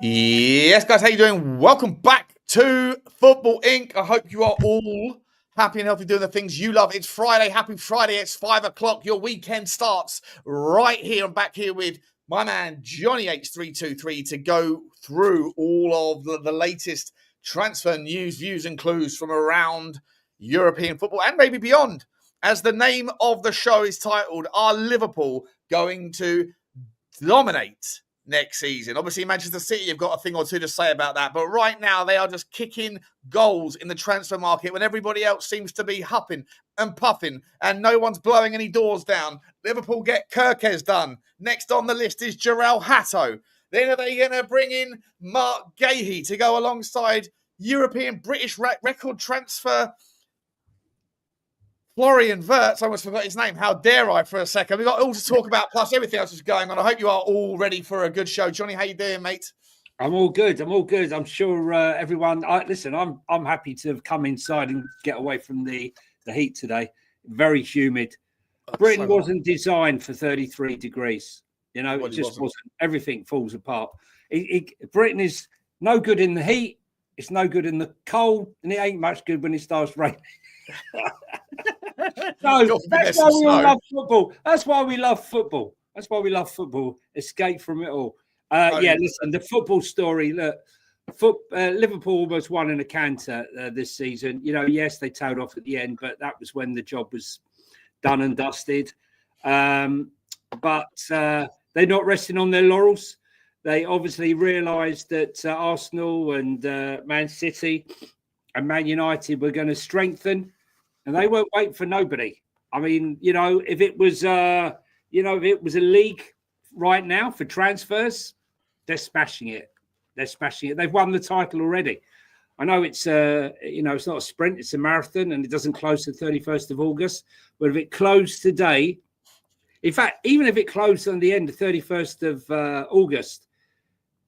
Yes, guys, how you doing? Welcome back to Football Inc. I hope you are all happy and healthy doing the things you love. It's Friday. Happy Friday. It's 5 o'clock. Your weekend starts right here. I'm back here with my man, Jonny H323, to go through all of the latest transfer news, views, and clues from around European football and maybe beyond. As the name of the show is titled, are Liverpool going to dominate next season? Obviously, Manchester City have got a thing or two to say about that, but right now they are just kicking goals in the transfer market when everybody else seems to be huffing and puffing and no one's blowing any doors down. Liverpool get Kerkez done. Next on the list is Jarrell Hato. Then are they going to bring in Mark Guehi to go alongside European British record transfer Florian Wirtz? I almost forgot his name. How dare I for a second? We've got all to talk about, plus everything else is going on. I hope you are all ready for a good show. Jonny, how you doing, mate? I'm all good. I'm sure everyone... I'm happy to have come inside and get away from the heat today. Very humid. Britain wasn't designed for 33 degrees. You know, it just wasn't. Everything falls apart. Britain is no good in the heat. It's no good in the cold. And it ain't much good when it starts raining. No, that's why we all love football. That's why we love football. Escape from it all. Listen, the football story. Look, Liverpool almost won in a canter this season. You know, yes, they tailed off at the end, but that was when the job was done and dusted. But they're not resting on their laurels. They obviously realised that Arsenal and Man City and Man United were going to strengthen. And they won't wait for nobody. I mean, you know, if it was a league right now for transfers, they're smashing it. They've won the title already. I know it's it's not a sprint, it's a marathon, and it doesn't close the 31st of August. But if it closed today, in fact, even if it closed on the end of 31st of August,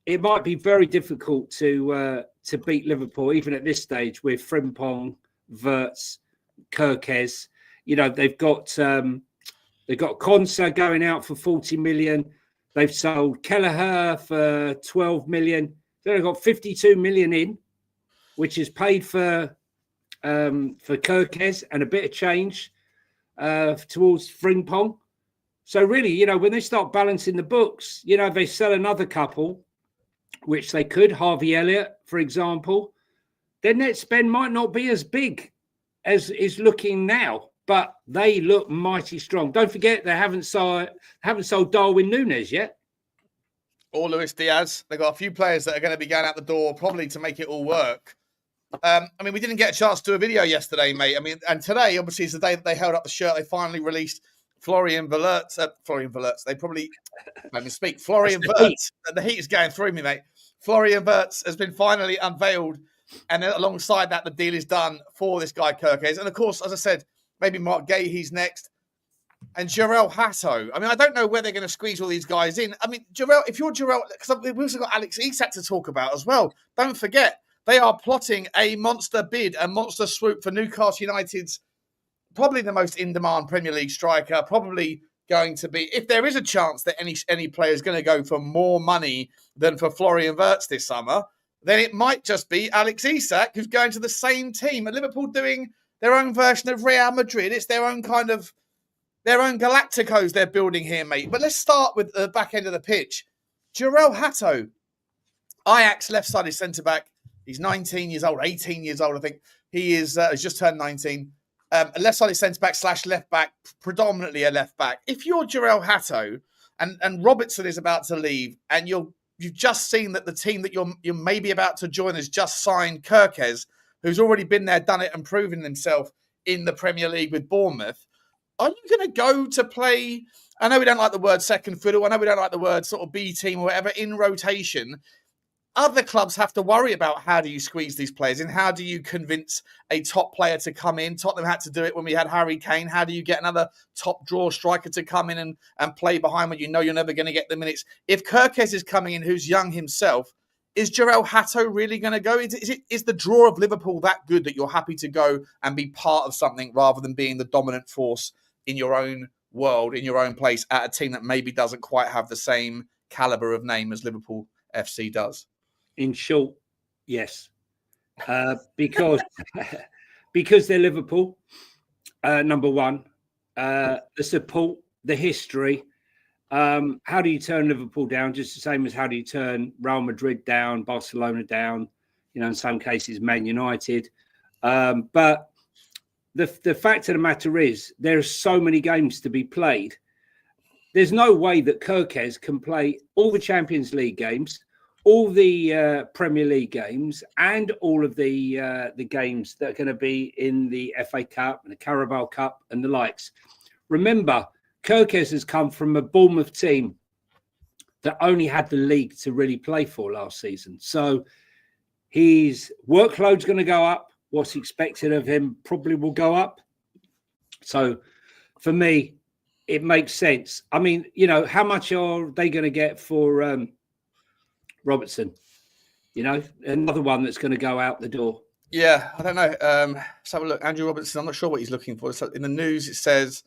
it might be very difficult to beat Liverpool, even at this stage with Frimpong, Wirtz, Kerkez. You know, they've got Konsa going out for 40 million. They've sold Kelleher for 12 million. They've got 52 million in, which is paid for Kerkez and a bit of change towards Frimpong. So really, you know, when they start balancing the books, you know, they sell another couple, which they could, Harvey Elliott, for example, their net spend might not be as big as is looking now, but they look mighty strong. Don't forget they haven't sold Darwin Núñez yet. Or Luis Diaz. They've got a few players that are going to be going out the door probably to make it all work. I mean, we didn't get a chance to do a video yesterday, mate. I mean, and today, obviously, is the day that they held up the shirt. They finally released Florian Wirtz. They probably, let me speak. Florian Wirtz. The heat is going through me, mate. Florian Wirtz has been finally unveiled. And then alongside that, the deal is done for this guy, Kerkez. And of course, as I said, maybe Mark Guehi's next. And Jarrell Hato. I mean, I don't know where they're going to squeeze all these guys in. I mean, if you're Jarrell, because we've also got Alex Isak to talk about as well. Don't forget, they are plotting a monster bid, a monster swoop for Newcastle United's probably the most in-demand Premier League striker, probably going to be, if there is a chance that any player is going to go for more money than for Florian Wirtz this summer, then it might just be Alex Isak who's going to the same team. And Liverpool doing their own version of Real Madrid. It's their own Galacticos they're building here, mate. But let's start with the back end of the pitch. Jarrell Hato, Ajax left-sided centre-back. He's 19 years old, 18 years old, I think. He is has just turned 19. A left-sided centre-back / left-back, predominantly a left-back. If you're Jarrell Hato and Robertson is about to leave and you've just seen that the team that you're maybe about to join has just signed Kerkez, who's already been there, done it, and proven himself in the Premier League with Bournemouth. Are you going to go to play? I know we don't like the word second fiddle. I know we don't like the word sort of B team or whatever in rotation. Other clubs have to worry about how do you squeeze these players in? How do you convince a top player to come in? Tottenham had to do it when we had Harry Kane. How do you get another top draw striker to come in and play behind when you know you're never going to get the minutes? If Kerkez is coming in, who's young himself, is Jarrell Hato really going to go? Is the draw of Liverpool that good that you're happy to go and be part of something rather than being the dominant force in your own world, in your own place, at a team that maybe doesn't quite have the same caliber of name as Liverpool FC does? In short, yes, because because they're Liverpool. Number one, the support, the history. How do you turn Liverpool down? Just the same as how do you turn Real Madrid down, Barcelona down, in some cases, Man United. But the fact of the matter is there are so many games to be played. There's no way that Kerkez can play all the Champions League games, all the Premier League games, and all of the games that are going to be in the FA Cup and the Carabao Cup and the likes. Remember, Kerkez has come from a Bournemouth team that only had the league to really play for last season. So his workload's going to go up. What's expected of him probably will go up. So for me, it makes sense. I mean, how much are they going to get for Robertson? Another one that's going to go out the door. Yeah, I don't know. Let's have a look. Andrew Robertson, I'm not sure what he's looking for. So in the news, it says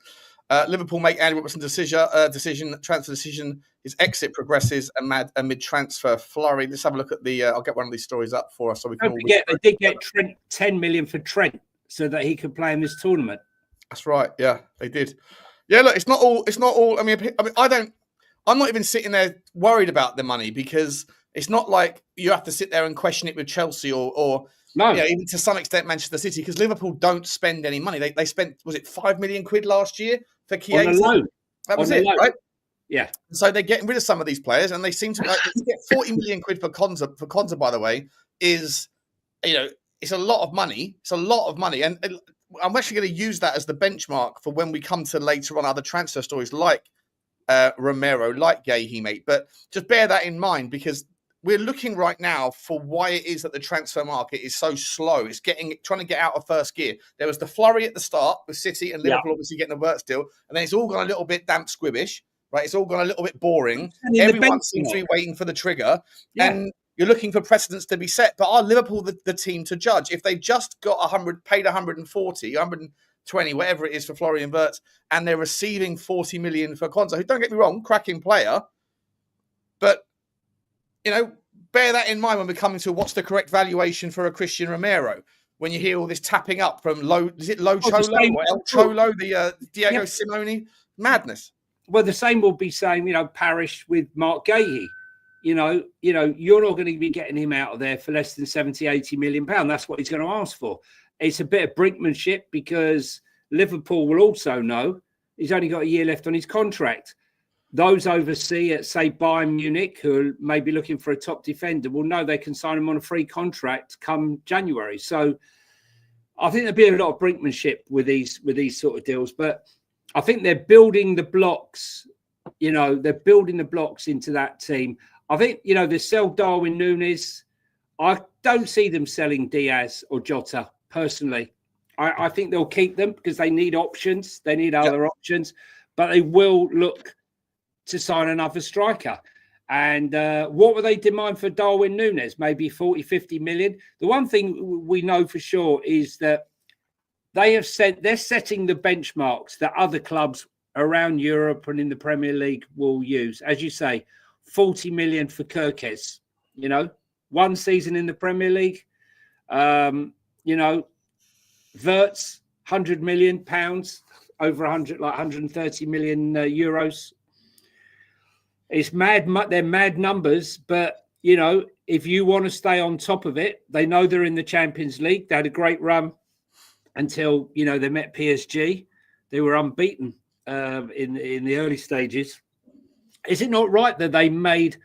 Liverpool make Andrew Robertson transfer decision. His exit progresses amid transfer flurry. Let's have a look at the. I'll get one of these stories up for us so we can. Don't forget, they did get Trent 10 million for Trent so that he could play in this tournament. That's right. Yeah, they did. Yeah, look, it's not all. I mean, I'm not even sitting there worried about the money because it's not like you have to sit there and question it with Chelsea or no, even to some extent Manchester City, because Liverpool don't spend any money. They spent, was it 5 million quid last year for Chiesa? That was it, right? Yeah. So they're getting rid of some of these players, and they seem to get 40 million quid for Konza. For Konza, by the way, is it's a lot of money. It's a lot of money, and I'm actually going to use that as the benchmark for when we come to later on other transfer stories like Romero, like Guehi, mate. But just bear that in mind, because we're looking right now for why it is that the transfer market is so slow. It's trying to get out of first gear. There was the flurry at the start with City and Liverpool obviously getting the Wirtz deal, and then it's all gone a little bit damp squibbish, right? It's all gone a little bit boring. Everyone seems to be waiting for the trigger, and you're looking for precedents to be set. But are Liverpool the team to judge? If they've just got paid 140, 120, whatever it is for Florian Wirtz, and they're receiving 40 million for Konza, who, don't get me wrong, cracking player, but bear that in mind when we're coming to what's the correct valuation for a Christian Romero. When you hear all this tapping up from Cholo or El Cholo, the Diego Simeone, madness. Well, the same will be saying, Parish with Mark Guehi. You're not going to be getting him out of there for less than 70, 80 million pounds. That's what he's going to ask for. It's a bit of brinkmanship because Liverpool will also know he's only got a year left on his contract. Those overseas at, say, Bayern Munich, who are maybe looking for a top defender, will know they can sign him on a free contract come January. So I think there'll be a lot of brinkmanship with these sort of deals. But I think they're building the blocks. They're building the blocks into that team. I think, they sell Darwin Núñez. I don't see them selling Diaz or Jota, personally. I think they'll keep them because they need options. They need other options. But they will look to sign another striker. And what will they demand for Darwin Núñez? Maybe 40, 50 million. The one thing we know for sure is that they're setting the benchmarks that other clubs around Europe and in the Premier League will use. As you say, 40 million for Kerkez, one season in the Premier League. Wirtz, 100 million pounds, over 130 million euros. It's mad. They're mad numbers, but if you want to stay on top of it, they know they're in the Champions League. They had a great run until they met PSG. They were unbeaten in the early stages. Is it not right that they made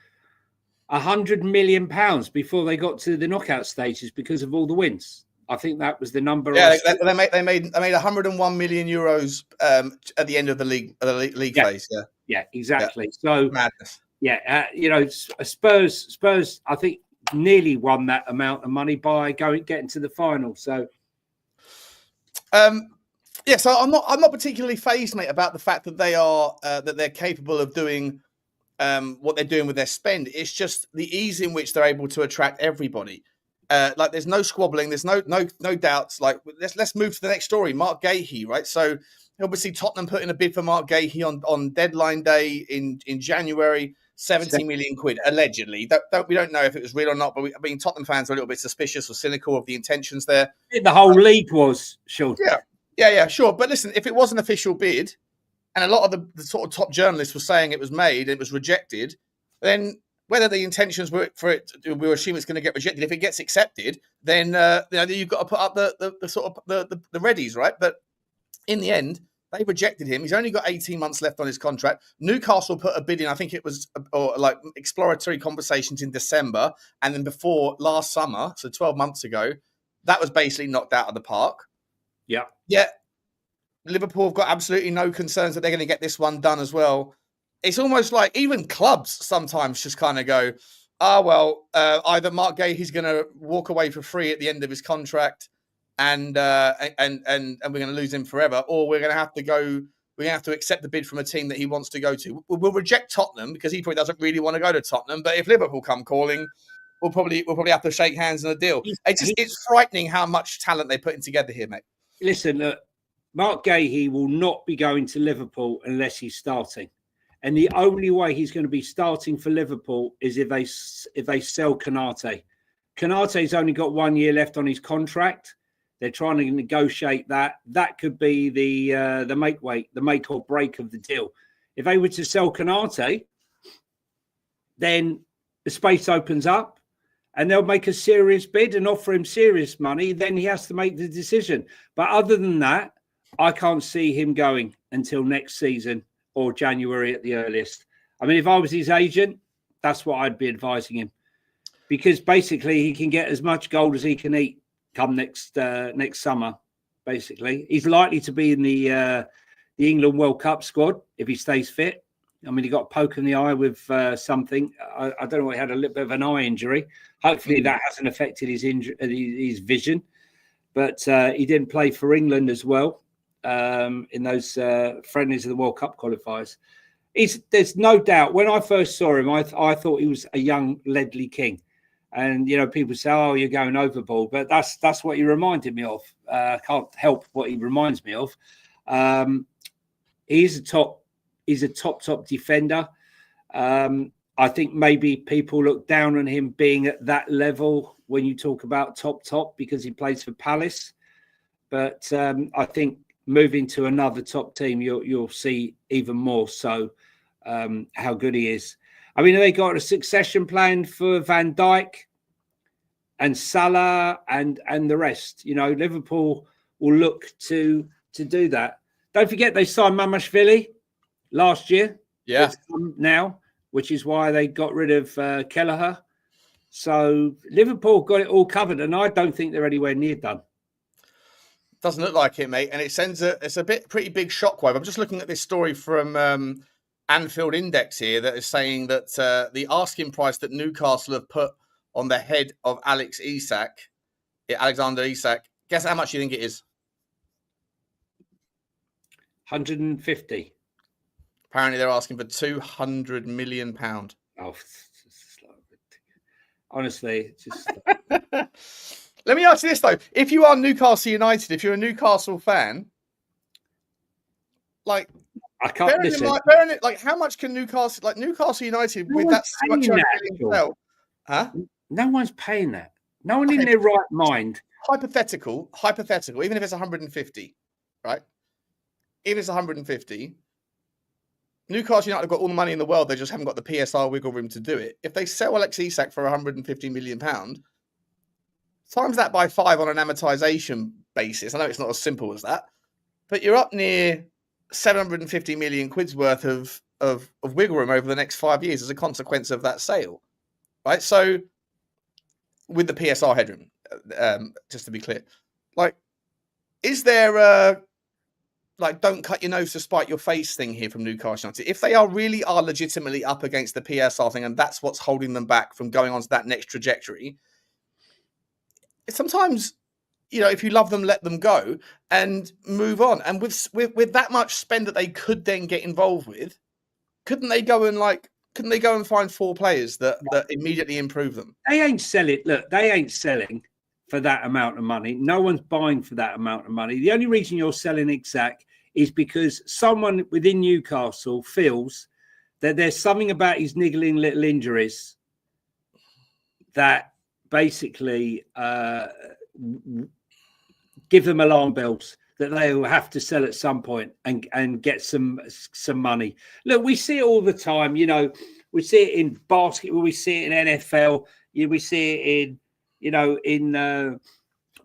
100 million pounds before they got to the knockout stages because of all the wins? I think that was the number. Yeah, they made 101 million euros at the end of the league phase. Yeah. Yeah, exactly. Yeah. So madness. Yeah, Spurs, I think, nearly won that amount of money by getting to the final. So, so I'm not particularly fazed, mate, about the fact that they're capable of doing what they're doing with their spend. It's just the ease in which they're able to attract everybody. There's no squabbling, there's no doubts. Let's move to the next story. Mark Guehi, right? So obviously Tottenham put in a bid for Mark Guehi on deadline day in January. 70 million quid, allegedly. We don't know if it was real or not, but Tottenham fans are a little bit suspicious or cynical of the intentions there. The whole league was, Sean. Yeah, sure. But listen, if it was an official bid, and a lot of the sort of top journalists were saying it was made, it was rejected, then whether the intentions were for it, we assume it's going to get rejected. If it gets accepted, then you've got to put up the sort of the readies, right? But in the end, they rejected him. He's only got 18 months left on his contract. Newcastle put a bid in, I think it was like exploratory conversations in December. And then before last summer, so 12 months ago, that was basically knocked out of the park. Yeah. Yeah. Liverpool have got absolutely no concerns that they're going to get this one done as well. It's almost like even clubs sometimes just kind of go, either Mark Guehi's going to walk away for free at the end of his contract and we're going to lose him forever, or we're going to have to accept the bid from a team that he wants to go to. We'll reject Tottenham because he probably doesn't really want to go to Tottenham. But if Liverpool come calling, we'll probably have to shake hands on a deal. It's frightening how much talent they're putting together here, mate. Listen, look, Mark Guehi will not be going to Liverpool unless he's starting. And the only way he's going to be starting for Liverpool is if they sell Konate. Konate's only got 1 year left on his contract. They're trying to negotiate that. That could be the make or break of the deal. If they were to sell Konate, then the space opens up and they'll make a serious bid and offer him serious money. Then he has to make the decision. But other than that, I can't see him going until next season or January at the earliest. I mean, if I was his agent, that's what I'd be advising him, because basically he can get as much gold as he can eat come next summer. Basically, he's likely to be in the England World Cup squad if he stays fit. I mean, he got a poke in the eye with something. I don't know. He had a little bit of an eye injury. Hopefully, that hasn't affected his vision. But he didn't play for England as well in those friendlies of the World Cup qualifiers. There's no doubt. When I first saw him, I thought he was a young Ledley King. And, people say, oh, you're going overboard. But that's what he reminded me of. I can't help what he reminds me of. He's a top defender. I think maybe people look down on him being at that level when you talk about top because he plays for Palace. But I think moving to another top team, you'll see even more so how good he is. I mean, they got a succession plan for Van Dijk and Salah and the rest. Liverpool will look to do that. Don't forget they signed Mamashvili last year. Yeah. Now, which is why they got rid of Kelleher. So Liverpool got it all covered, and I don't think they're anywhere near done. Doesn't look like it, mate. And it's a pretty big shockwave. I'm just looking at this story from Anfield Index here that is saying that the asking price that Newcastle have put on the head of Alexander Isak, guess how much you think it is? 150. Apparently they're asking for £200 million. Oh, honestly, just... Let me ask you this, though. If you are Newcastle United, if you're a Newcastle fan, like... I can't listen. How much can Newcastle United with that much sell? Huh? No one's paying that. No one in their right mind. Hypothetical. Even if it's 150, right? Even if it's 150, Newcastle United have got all the money in the world. They just haven't got the PSR wiggle room to do it. If they sell Alex Isak for £150 million, times that by 5 on an amortization basis. I know it's not as simple as that, but you're up near 750 million quid's worth of wiggle room over the next 5 years as a consequence of that sale, right? So with the PSR headroom, just to be clear, is there a don't cut your nose to spite your face thing here from Newcastle United? If they are legitimately up against the PSR thing and that's what's holding them back from going on to that next trajectory, sometimes, if you love them, let them go and move on. And with that much spend that they could then get involved with, couldn't they go and find 4 players that immediately improve them? They ain't selling. Look, they ain't selling for that amount of money. No one's buying for that amount of money. The only reason you're selling Isak is because someone within Newcastle feels There's something about his niggling little injuries that basically give them alarm bells that they will have to sell at some point and get some money. Look, we see it all the time. You know, we see it in basketball, we see it in NFL, we see it in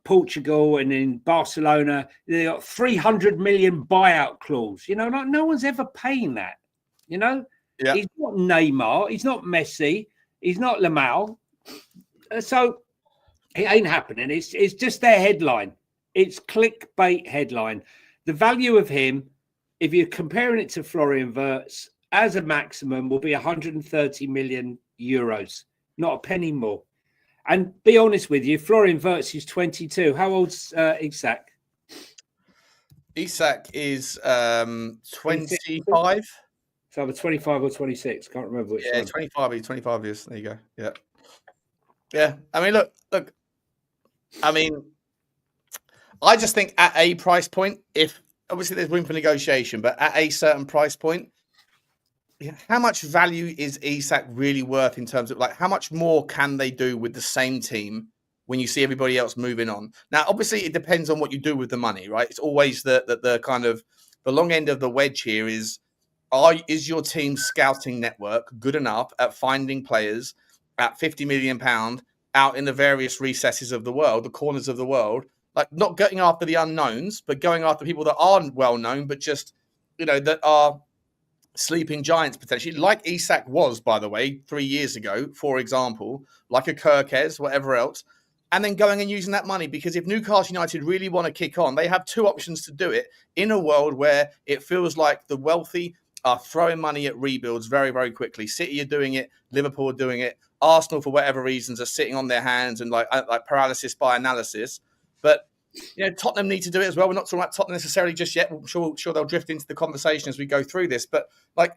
Portugal and in Barcelona. They got 300 million buyout clause. You know, like no one's ever paying that. You know, He's not Neymar, he's not Messi, he's not Lamau. So it ain't happening. It's just their headline. It's clickbait headline. The value of him, if you're comparing it to Florian Wirtz, as a maximum will be 130 million euros, not a penny more. And be honest with you, Florian Wirtz is 22. How old's Isak? Isak is 25. So I'm 25 or 26. Can't remember which one. 25. He's 25 years. There you go. Yeah. Yeah. I mean, look. I mean, I just think at a price point, if obviously there's room for negotiation, but at a certain price point, how much value is Isak really worth in terms of like how much more can they do with the same team when you see everybody else moving on? Now, obviously, it depends on what you do with the money, right? It's always the kind of the long end of the wedge here is your team's scouting network good enough at finding players at £50 million out in the various recesses of the world, the corners of the world, like not going after the unknowns, but going after people that aren't well known, but just, that are sleeping giants potentially, like Isak was, by the way, 3 years ago, for example, like a Kerkez, whatever else, and then going and using that money. Because if Newcastle United really want to kick on, they have two options to do it in a world where it feels like the wealthy are throwing money at rebuilds very, very quickly. City are doing it. Liverpool are doing it. Arsenal, for whatever reasons, are sitting on their hands and like paralysis by analysis. But Tottenham need to do it as well. We're not talking about Tottenham necessarily just yet. I'm sure they'll drift into the conversation as we go through this. But like,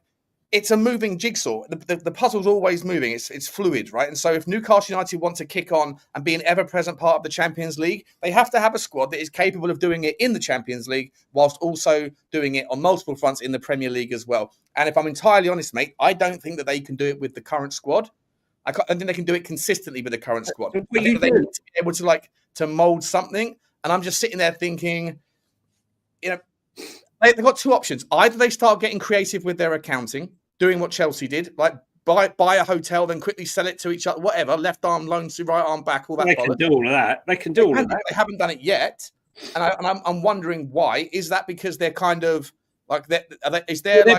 it's a moving jigsaw. The puzzle's always moving. It's fluid, right? And so if Newcastle United want to kick on and be an ever-present part of the Champions League, they have to have a squad that is capable of doing it in the Champions League whilst also doing it on multiple fronts in the Premier League as well. And if I'm entirely honest, mate, I don't think that they can do it with the current squad. I don't think they can do it consistently with the current squad. I think they need to be able to mould something. And I'm just sitting there thinking, they've got two options. Either they start getting creative with their accounting, doing what Chelsea did, like buy a hotel, then quickly sell it to each other, whatever, left arm loans to right arm back, all that. They can do all of that. They can do all of that. They haven't done it yet. And I'm wondering why. Is that because they're kind of like, they're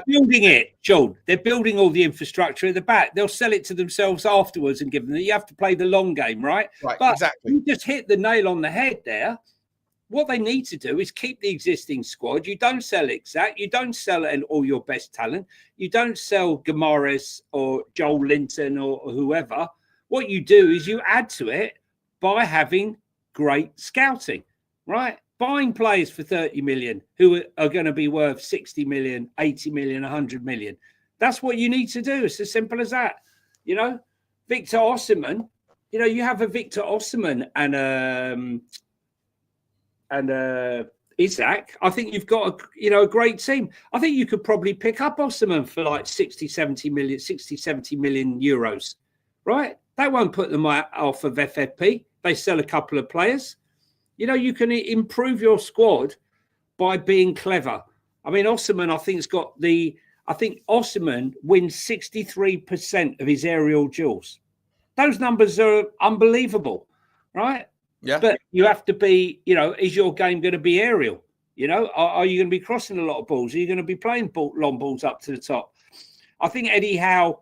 building it, Sean. They're building all the infrastructure at the back. They'll sell it to themselves afterwards and give them. You have to play the long game, right? Right, but exactly. You just hit the nail on the head there. What they need to do is keep the existing squad. You don't sell Isak. You don't sell all your best talent. You don't sell Guimaraes or Joel Linton or whoever. What you do is you add to it by having great scouting, right? Buying players for 30 million who are going to be worth 60 million, 80 million, 100 million. That's what you need to do. It's as simple as that. Victor Osimhen, you have a Victor Osimhen and Isak. I think you've got a great team. I think you could probably pick up Osimhen for like 60, 70 million euros, right? That won't put them off of FFP. They sell a couple of players. You can improve your squad by being clever. I mean, Osimhen, I think Osimhen wins 63% of his aerial duels. Those numbers are unbelievable, right? Yeah. But you have to be, is your game going to be aerial? Are you going to be crossing a lot of balls? Are you going to be playing long balls up to the top? I think Eddie Howe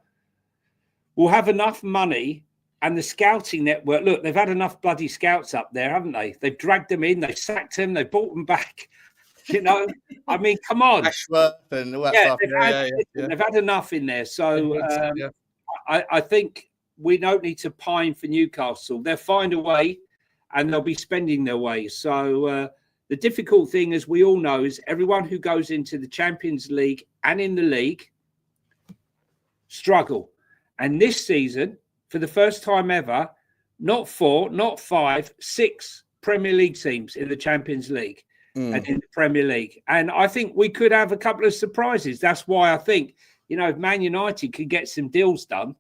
will have enough money and the scouting network. Look, they've had enough bloody scouts up there, haven't they? They've dragged them in. They've sacked them. They've brought them back. I mean, come on. Ashworth and all that stuff. They've had enough in there. So I think we don't need to pine for Newcastle. They'll find a way. And they'll be spending their way. So the difficult thing, as we all know, is everyone who goes into the Champions League and in the league struggle. And this season, for the first time ever, not 4, not 5, 6 Premier League teams in the Champions League and in the Premier League. And I think we could have a couple of surprises. That's why I think if Man United could get some deals done,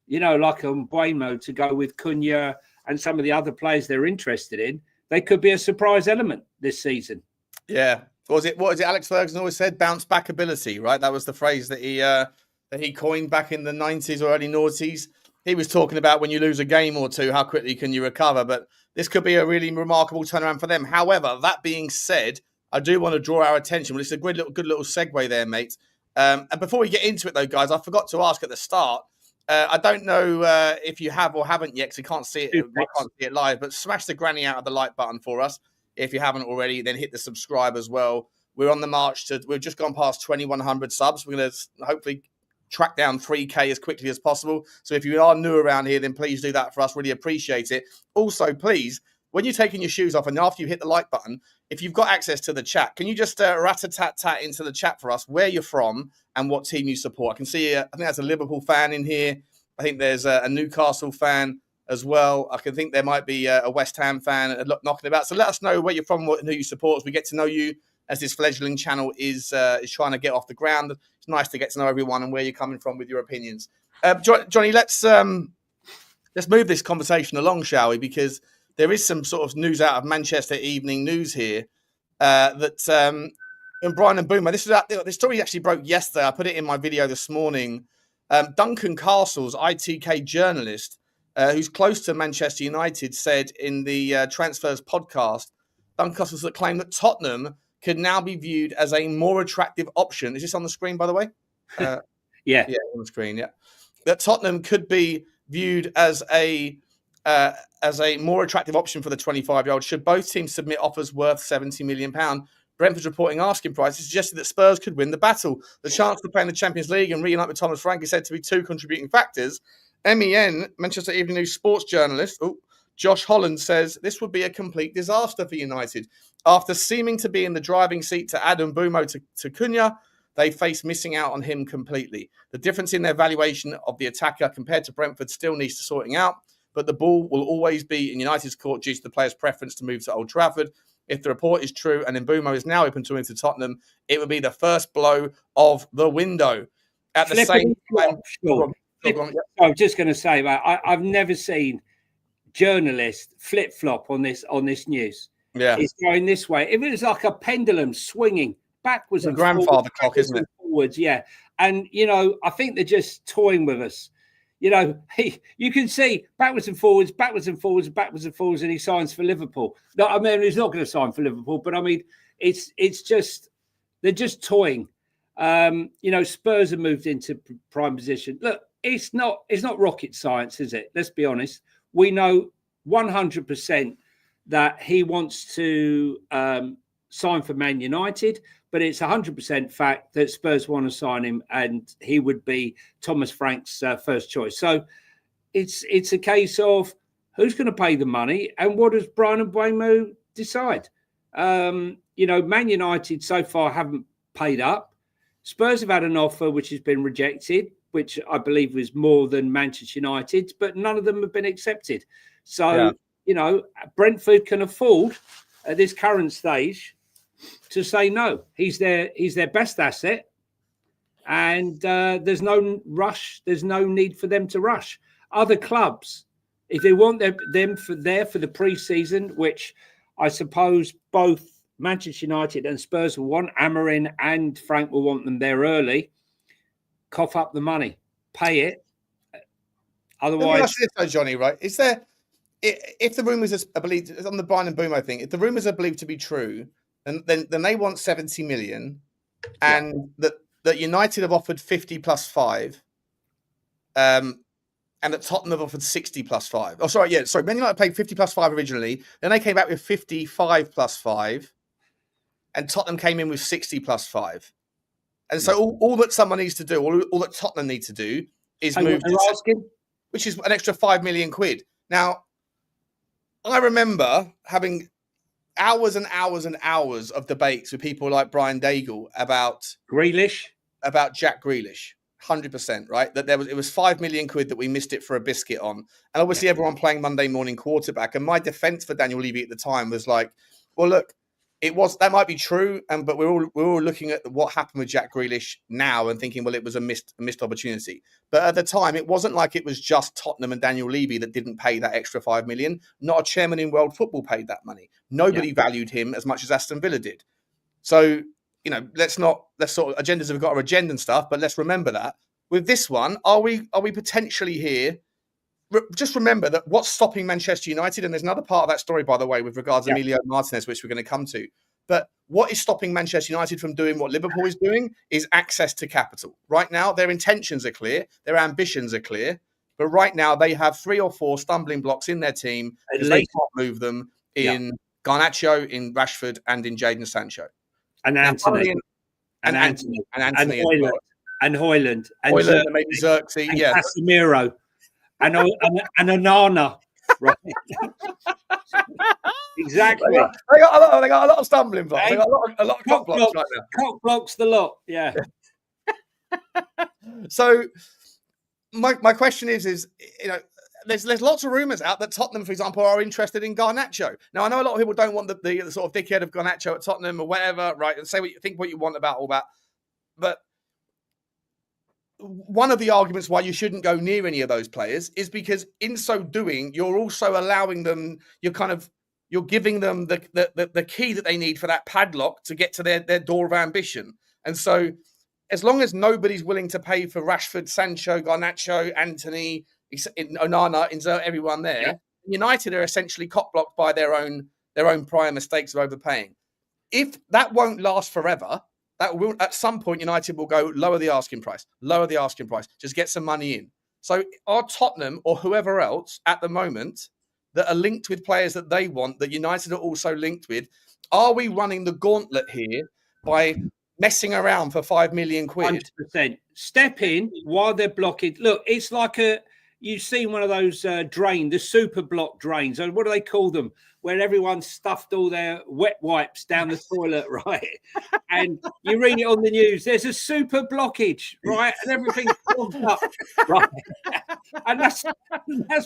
like Mbeumo to go with Cunha and some of the other players they're interested in, they could be a surprise element this season. Yeah. What is it Alex Ferguson always said? Bounce back ability, right? That was the phrase that he coined back in the 90s or early noughties. He was talking about when you lose a game or two, how quickly can you recover? But this could be a really remarkable turnaround for them. However, that being said, I do want to draw our attention. Well, it's a good little segue there, mate. And before we get into it, though, guys, I forgot to ask at the start. I don't know if you have or haven't yet, because you can't see it. We can't see it live. But smash the granny out of the like button for us. If you haven't already, then hit the subscribe as well. We're on the march we've just gone past 2,100 subs. We're going to hopefully track down 3K as quickly as possible. So if you are new around here, then please do that for us. Really appreciate it. Also, please, when you're taking your shoes off and after you hit the like button, if you've got access to the chat, can you just rat-a-tat-tat into the chat for us where you're from and what team you support? I can see, I think there's a Liverpool fan in here. I think there's a Newcastle fan as well. I can think there might be a West Ham fan knocking about. So let us know where you're from, who you support, as we get to know you as this fledgling channel is trying to get off the ground. It's nice to get to know everyone and where you're coming from with your opinions. Johnny, let's move this conversation along, shall we? Because there is some sort of news out of Manchester Evening News here that and Brian and Boomer, this story actually broke yesterday. I put it in my video this morning. Duncan Castle's ITK journalist, who's close to Manchester United, said in the Transfers podcast, Duncan Castle's claimed that Tottenham could now be viewed as a more attractive option. Is this on the screen, by the way? Yeah, on the screen. Yeah, that Tottenham could be viewed as a more attractive option for the 25-year-old should both teams submit offers worth £70 million. Brentford's reporting asking prices suggested that Spurs could win the battle. The chance to play in the Champions League and reunite with Thomas Frank is said to be two contributing factors. MEN, Manchester Evening News sports journalist, Josh Holland says this would be a complete disaster for United. After seeming to be in the driving seat to add Mbeumo to Cunha, they face missing out on him completely. The difference in their valuation of the attacker compared to Brentford still needs sorting out, but the ball will always be in United's court due to the player's preference to move to Old Trafford. If the report is true and Mbeumo is now open to move to Tottenham, it would be the first blow of the window. At the same time, I was just going to say, I've never seen journalists flip-flop on this news. Yeah, it's going this way. It was like a pendulum swinging backwards and grandfather clock, isn't it? Forwards, yeah. And I think they're just toying with us. You can see backwards and forwards, backwards and forwards, backwards and forwards, and he signs for Liverpool. No, I mean, he's not going to sign for Liverpool, but I mean, it's just they're just toying. Spurs have moved into prime position. Look, it's not rocket science, is it? Let's be honest. We know 100% that he wants to sign for Man United, but it's 100% fact that Spurs want to sign him and he would be Thomas Frank's first choice. So it's a case of who's going to pay the money and what does Brian Mbeumo decide? Man United so far haven't paid up. Spurs have had an offer which has been rejected, which I believe was more than Manchester United, but none of them have been accepted. So, Brentford can afford at this current stage to say no. He's their best asset, and there's no rush. There's no need for them to rush. Other clubs, if they want them for the pre-season, which I suppose both Manchester United and Spurs will want, Amorim and Frank will want them there early. Cough up the money, pay it. Otherwise, that's it, though, Johnny. Right? Is there? If the rumours are believed on the Brian and Mbeumo thing, if the rumours are believed to be true, then they want 70 million, and that United have offered 50 plus 5, and that Tottenham have offered 60 plus 5. Oh, sorry, Man United paid 50 plus 5 originally, then they came back with 55 plus 5, and Tottenham came in with 60 plus 5. And so all that someone needs to do, all that Tottenham need to do, is move to, which is an extra 5 million quid. Now, I remember having hours and hours and hours of debates with people like Brian Daigle about Jack Grealish, 100%, right? That it was 5 million quid that we missed it for a biscuit on. And obviously everyone playing Monday morning quarterback. And my defense for Daniel Levy at the time was like, well, look, that might be true, but we're all looking at what happened with Jack Grealish now and thinking, well, it was a missed opportunity. But at the time, it wasn't like it was just Tottenham and Daniel Levy that didn't pay that extra $5 million. Not a chairman in world football paid that money. Nobody valued him as much as Aston Villa did. So, let's sort of, agendas have got our agenda and stuff, but let's remember that with this one, are we potentially here? Just remember that what's stopping Manchester United, and there's another part of that story, by the way, with regards to Emilio Martinez, which we're going to come to. But what is stopping Manchester United from doing what Liverpool is doing is access to capital. Right now, their intentions are clear, their ambitions are clear, but right now they have 3 or 4 stumbling blocks in their team because they can't move them in Garnacho, in Rashford, and in Jadon Sancho. And Anthony. And Anthony. And Hoyland. And maybe Xerxes. And Casemiro. And Onana. Right. Exactly. They got a lot of stumbling blocks. They got a lot of cock blocks right now. Cock blocks the lot. Yeah. So my question is there's lots of rumours out that Tottenham, for example, are interested in Garnacho. Now, I know a lot of people don't want the sort of dickhead of Garnacho at Tottenham or whatever, right? And say what you want about all that. But one of the arguments why you shouldn't go near any of those players is because in so doing, you're also allowing them, you're giving them the key that they need for that padlock to get to their door of ambition. And so as long as nobody's willing to pay for Rashford, Sancho, Garnacho, Anthony, Onana, insert everyone there, United are essentially cock-blocked by their own prior mistakes of overpaying. If that won't last forever, that will, at some point, United will go lower the asking price, just get some money in. So are Tottenham or whoever else at the moment that are linked with players that they want, that United are also linked with, are we running the gauntlet here by messing around for £5 million? 100%. Step in while they're blocking. Look, it's like you've seen one of those the super block drains. What do they call them? Where everyone stuffed all their wet wipes down the toilet, right? And you read it on the news, there's a super blockage, right? And everything's clogged up, right? And that's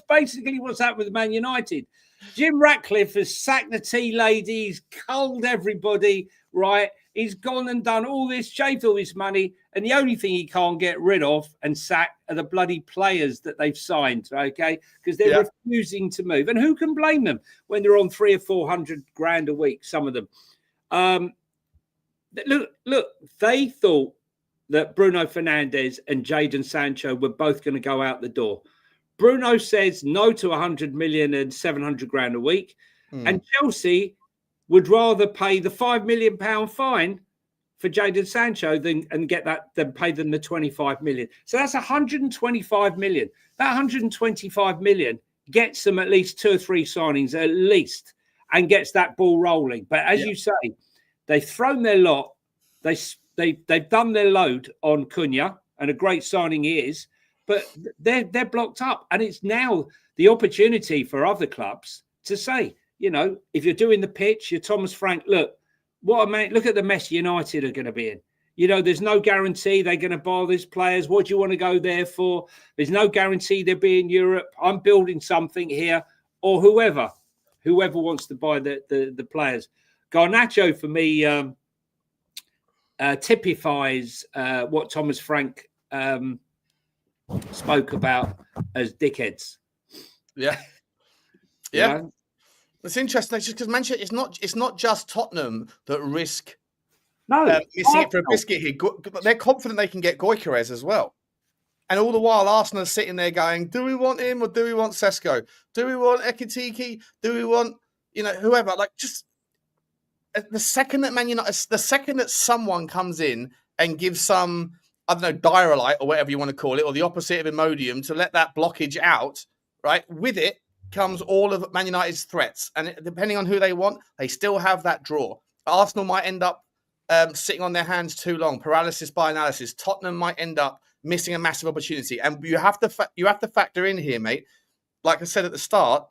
basically what's happened with Man United. Jim Ratcliffe has sacked the tea ladies, culled everybody, right? He's gone and done all this, shaved all this money, and the only thing he can't get rid of and sack are the bloody players that they've signed, okay? Because they're refusing to move. And who can blame them when they're on 300 or 400 grand a week, some of them? Look, they thought that Bruno Fernandes and Jadon Sancho were both going to go out the door. Bruno says no to 100 million and 700 grand a week. And Chelsea would rather pay the £5 million fine for Jadon Sancho than pay them the 25 million. So that's 125 million. That 125 million gets them at least 2 or 3 signings at least and gets that ball rolling. But as you say, they've thrown their lot. They've done their load on Cunha, and a great signing he is, but they're blocked up. And it's now the opportunity for other clubs to say, if you're doing the pitch, you're Thomas Frank, look at the mess United are going to be in. There's no guarantee they're going to buy these players. What do you want to go there for? There's no guarantee they'll be in Europe. I'm building something here, or whoever wants to buy the players. Garnacho, for me, typifies what Thomas Frank spoke about as dickheads. Yeah. Yeah. It's interesting because Manchester, it's not just Tottenham that risk missing it for a biscuit here. But they're confident they can get Kerkez as well. And all the while, Arsenal are sitting there going, do we want him or do we want Sesko? Do we want Ekitike? Do we want, whoever? Like, just the second that someone comes in and gives some, I don't know, diarrhea or whatever you want to call it, or the opposite of Imodium to let that blockage out, right? With it comes all of Man United's threats. And depending on who they want, they still have that draw. Arsenal might end up sitting on their hands too long, paralysis by analysis. Tottenham might end up missing a massive opportunity. And you have to factor in here, mate, like I said at the start,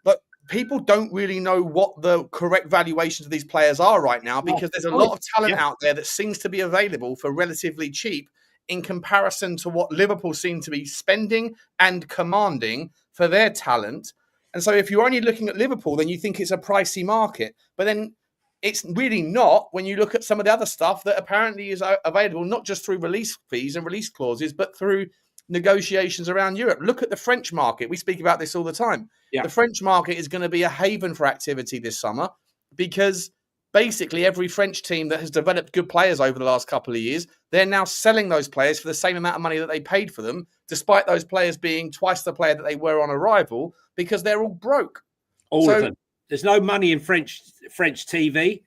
but people don't really know what the correct valuations of these players are right now because there's a lot of talent out there that seems to be available for relatively cheap in comparison to what Liverpool seem to be spending and commanding for their talent. And so if you're only looking at Liverpool, then you think it's a pricey market. But then it's really not when you look at some of the other stuff that apparently is available, not just through release fees and release clauses, but through negotiations around Europe. Look at the French market. We speak about this all the time. Yeah. The French market is going to be a haven for activity this summer because basically every French team that has developed good players over the last couple of years, they're now selling those players for the same amount of money that they paid for them, despite those players being twice the player that they were on arrival, because they're all broke. All of them. There's no money in French TV.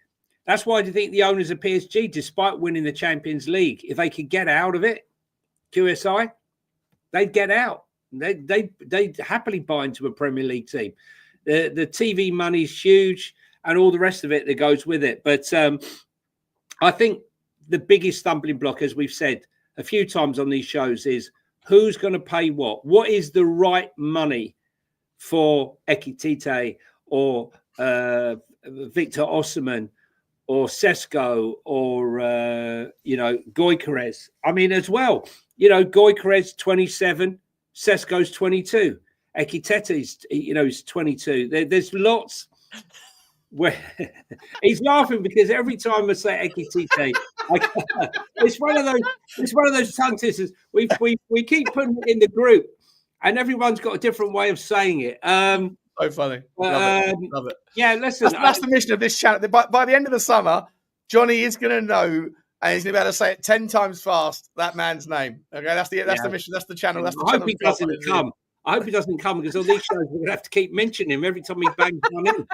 That's why I think the owners of PSG, despite winning the Champions League, if they could get out of it, QSI, they'd get out. They'd happily buy into a Premier League team. The TV money is huge and all the rest of it that goes with it. But I think the biggest stumbling block, as we've said a few times on these shows, is who's going to pay what? What is the right money for Ekitike or Victor Osimhen or Sesko or, Guehi? I mean, as well, Guehi 27, Sesko's 22, Ekitete's, is 22. There's lots where he's laughing because every time I say Ekitike, it's one of those tongue twisters. We keep putting it in the group, and everyone's got a different way of saying it. So funny. Love it. Yeah, listen. That's the mission of this channel. By the end of the summer, Johnny is going to know, and he's going to be able to say it 10 times fast, that man's name. Okay, that's the mission. That's the channel. That's the I hope he doesn't come. I hope he doesn't come because on these shows we're going to have to keep mentioning him every time he bangs one in.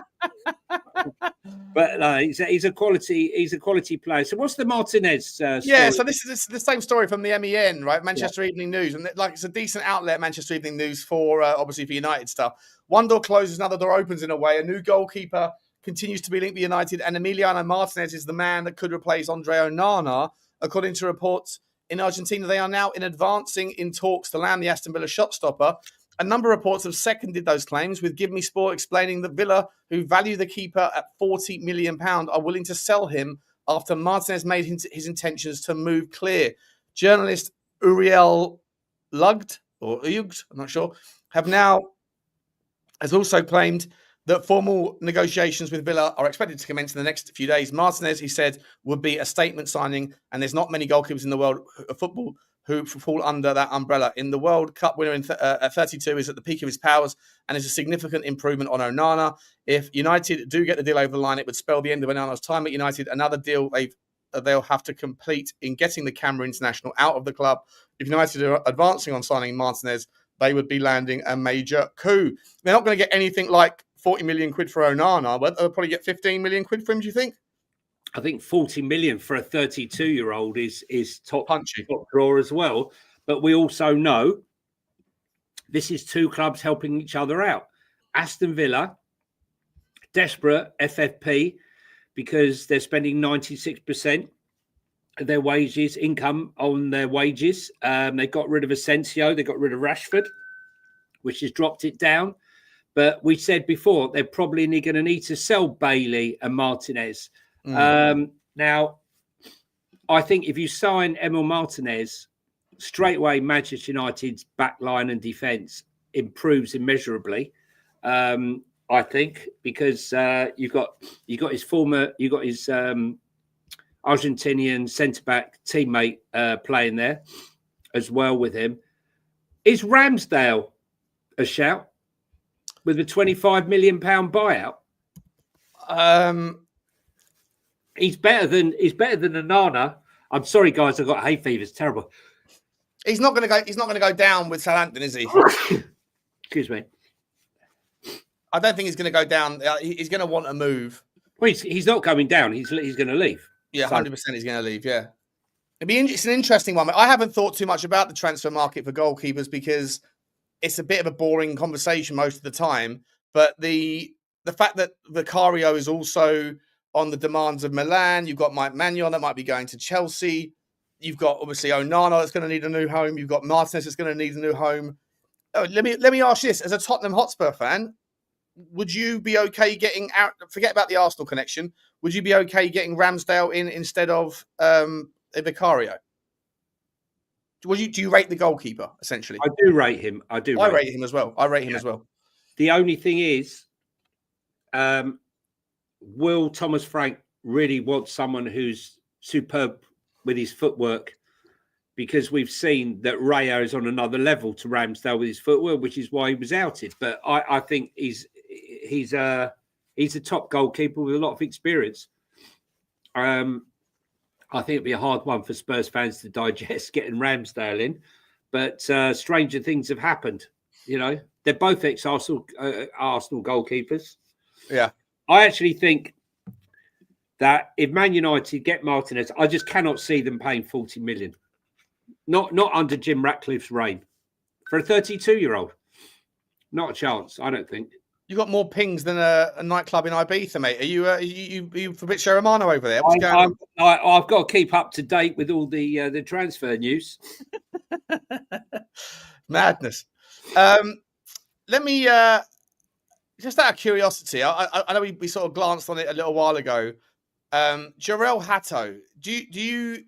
But he's a quality player. So what's the Martinez story? Yeah, so this is the same story from the MEN, right? Manchester Evening News, and it's a decent outlet, Manchester Evening News, for obviously for United stuff. One door closes, another door opens in a way. A new goalkeeper continues to be linked with United, and Emiliano Martinez is the man that could replace Andre Onana, according to reports in Argentina. They are now advancing in talks to land the Aston Villa shot stopper. A number of reports have seconded those claims, with Give Me Sport explaining that Villa, who value the keeper at £40 million, are willing to sell him after Martinez made his intentions to move clear. Journalist Uriel Lugged, or Uyugd, I'm not sure, has also claimed that formal negotiations with Villa are expected to commence in the next few days. Martinez, he said, would be a statement signing, and there's not many goalkeepers in the world of football who fall under that umbrella. In the World Cup winner at 32 is at the peak of his powers and is a significant improvement on Onana. If United do get the deal over the line, it would spell the end of Onana's time at United. Another deal they'll have to complete in getting the Camera International out of the club. If United are advancing on signing Martinez, they would be landing a major coup. They're not going to get anything like 40 million quid for Onana, but they'll probably get 15 million quid for him, do you think? I think 40 million for a 32-year-old is top punchy, draw as well. But we also know this is two clubs helping each other out. Aston Villa, desperate FFP, because they're spending 96% of their income on their wages. They got rid of Asensio, they got rid of Rashford, which has dropped it down. But we said before, they're probably going to need to sell Bailey and Martinez. Now, I think if you sign Emil Martinez, straight away Manchester United's back line and defence improves immeasurably. I think because you got his Argentinian centre back teammate playing there as well with him. Is Ramsdale a shout with a £25 million buyout? He's better than Onana. I'm sorry, guys. I've got hay fever. It's terrible. He's not going to go down with Southampton, is he? Excuse me. I don't think he's going to go down. He's going to want to move. Well, he's not going down. He's going to leave. Yeah, 100%. He's going to leave. Yeah, it's an interesting one. I haven't thought too much about the transfer market for goalkeepers because it's a bit of a boring conversation most of the time. But the fact that Vicario is also on the demands of Milan, you've got Mike Maignan that might be going to Chelsea. You've got obviously Onana that's going to need a new home. You've got Martinez that's going to need a new home. Oh, let me ask you this: as a Tottenham Hotspur fan, would you be okay getting out? Forget about the Arsenal connection. Would you be okay getting Ramsdale in instead of Vicario? Do you rate the goalkeeper essentially? I do rate him. I rate him as well. As well. The only thing is, will Thomas Frank really want someone who's superb with his footwork, because we've seen that Raya is on another level to Ramsdale with his footwork, which is why he was outed. But I think he's a top goalkeeper with a lot of experience. I think it'd be a hard one for Spurs fans to digest getting Ramsdale in, but stranger things have happened. You know, they're both ex-Arsenal goalkeepers. Yeah, I actually think that if Man United get Martinez, I just cannot see them paying 40 million. Not under Jim Ratcliffe's reign. For a 32-year-old, not a chance, I don't think. You got more pings than a nightclub in Ibiza, mate. Are you Fabrizio Romano over there? What's going on? I've got to keep up to date with all the transfer news. Madness. Let me just out of curiosity. I know we sort of glanced on it a little while ago. Jarell Hato. Do you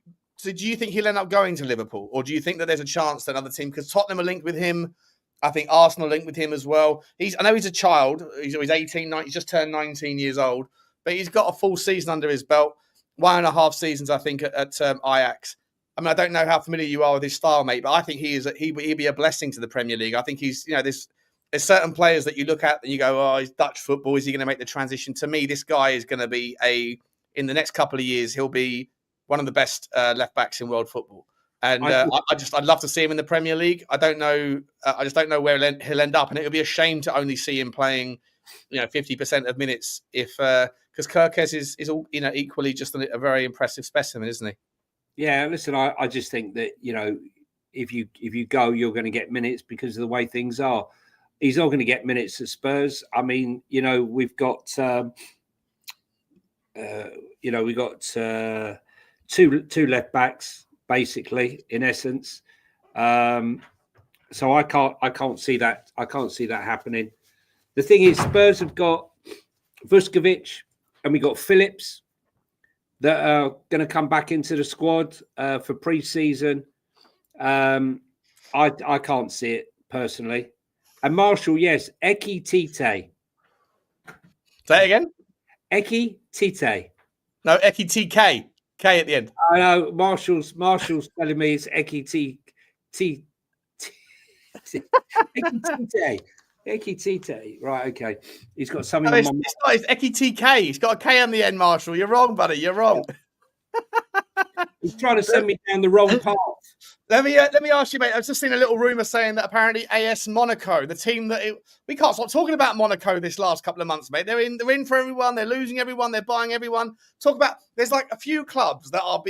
think he'll end up going to Liverpool, or do you think that there's a chance that another team, because Tottenham are linked with him? I think Arsenal linked with him as well. I know he's a child. He's 18, he's just turned 19 years old, but he's got a full season under his belt. 1.5 seasons, I think, at Ajax. I mean, I don't know how familiar you are with his style, mate, but I think he'd be a blessing to the Premier League. I think he's, there's certain players that you look at and you go, oh, he's Dutch football. Is he going to make the transition? To me, this guy is going to be in the next couple of years, he'll be one of the best left backs in world football. And I'd love to see him in the Premier League. I don't know. I just don't know where he'll end up. And it would be a shame to only see him playing, 50% of minutes because Kerkez is all, equally just a very impressive specimen, isn't he? Yeah, listen, I just think that, if you go, you're going to get minutes because of the way things are. He's not going to get minutes at Spurs. I mean, we've got, two left backs, basically, in essence. So I can't see that. I can't see that happening. The thing is, Spurs have got Vuskovic and we got Phillips that are going to come back into the squad for pre-season. I can't see it personally. And Marshall, yes, Eki Tite. Say it again. Eki Tite. No, Eki TK. K at the end. I know Marshall's telling me it's Eki T. Eki Tite. Right, okay. He's got something on my mind. It's Eki TK. He's got a K on the end, Marshall. You're wrong, buddy. You're wrong. He's trying to send me down the wrong path. Let me ask you, mate. I've just seen a little rumor saying that apparently AS Monaco, the team we can't stop talking about Monaco this last couple of months, mate. They're in for everyone. They're losing everyone. They're buying everyone. There's like a few clubs that are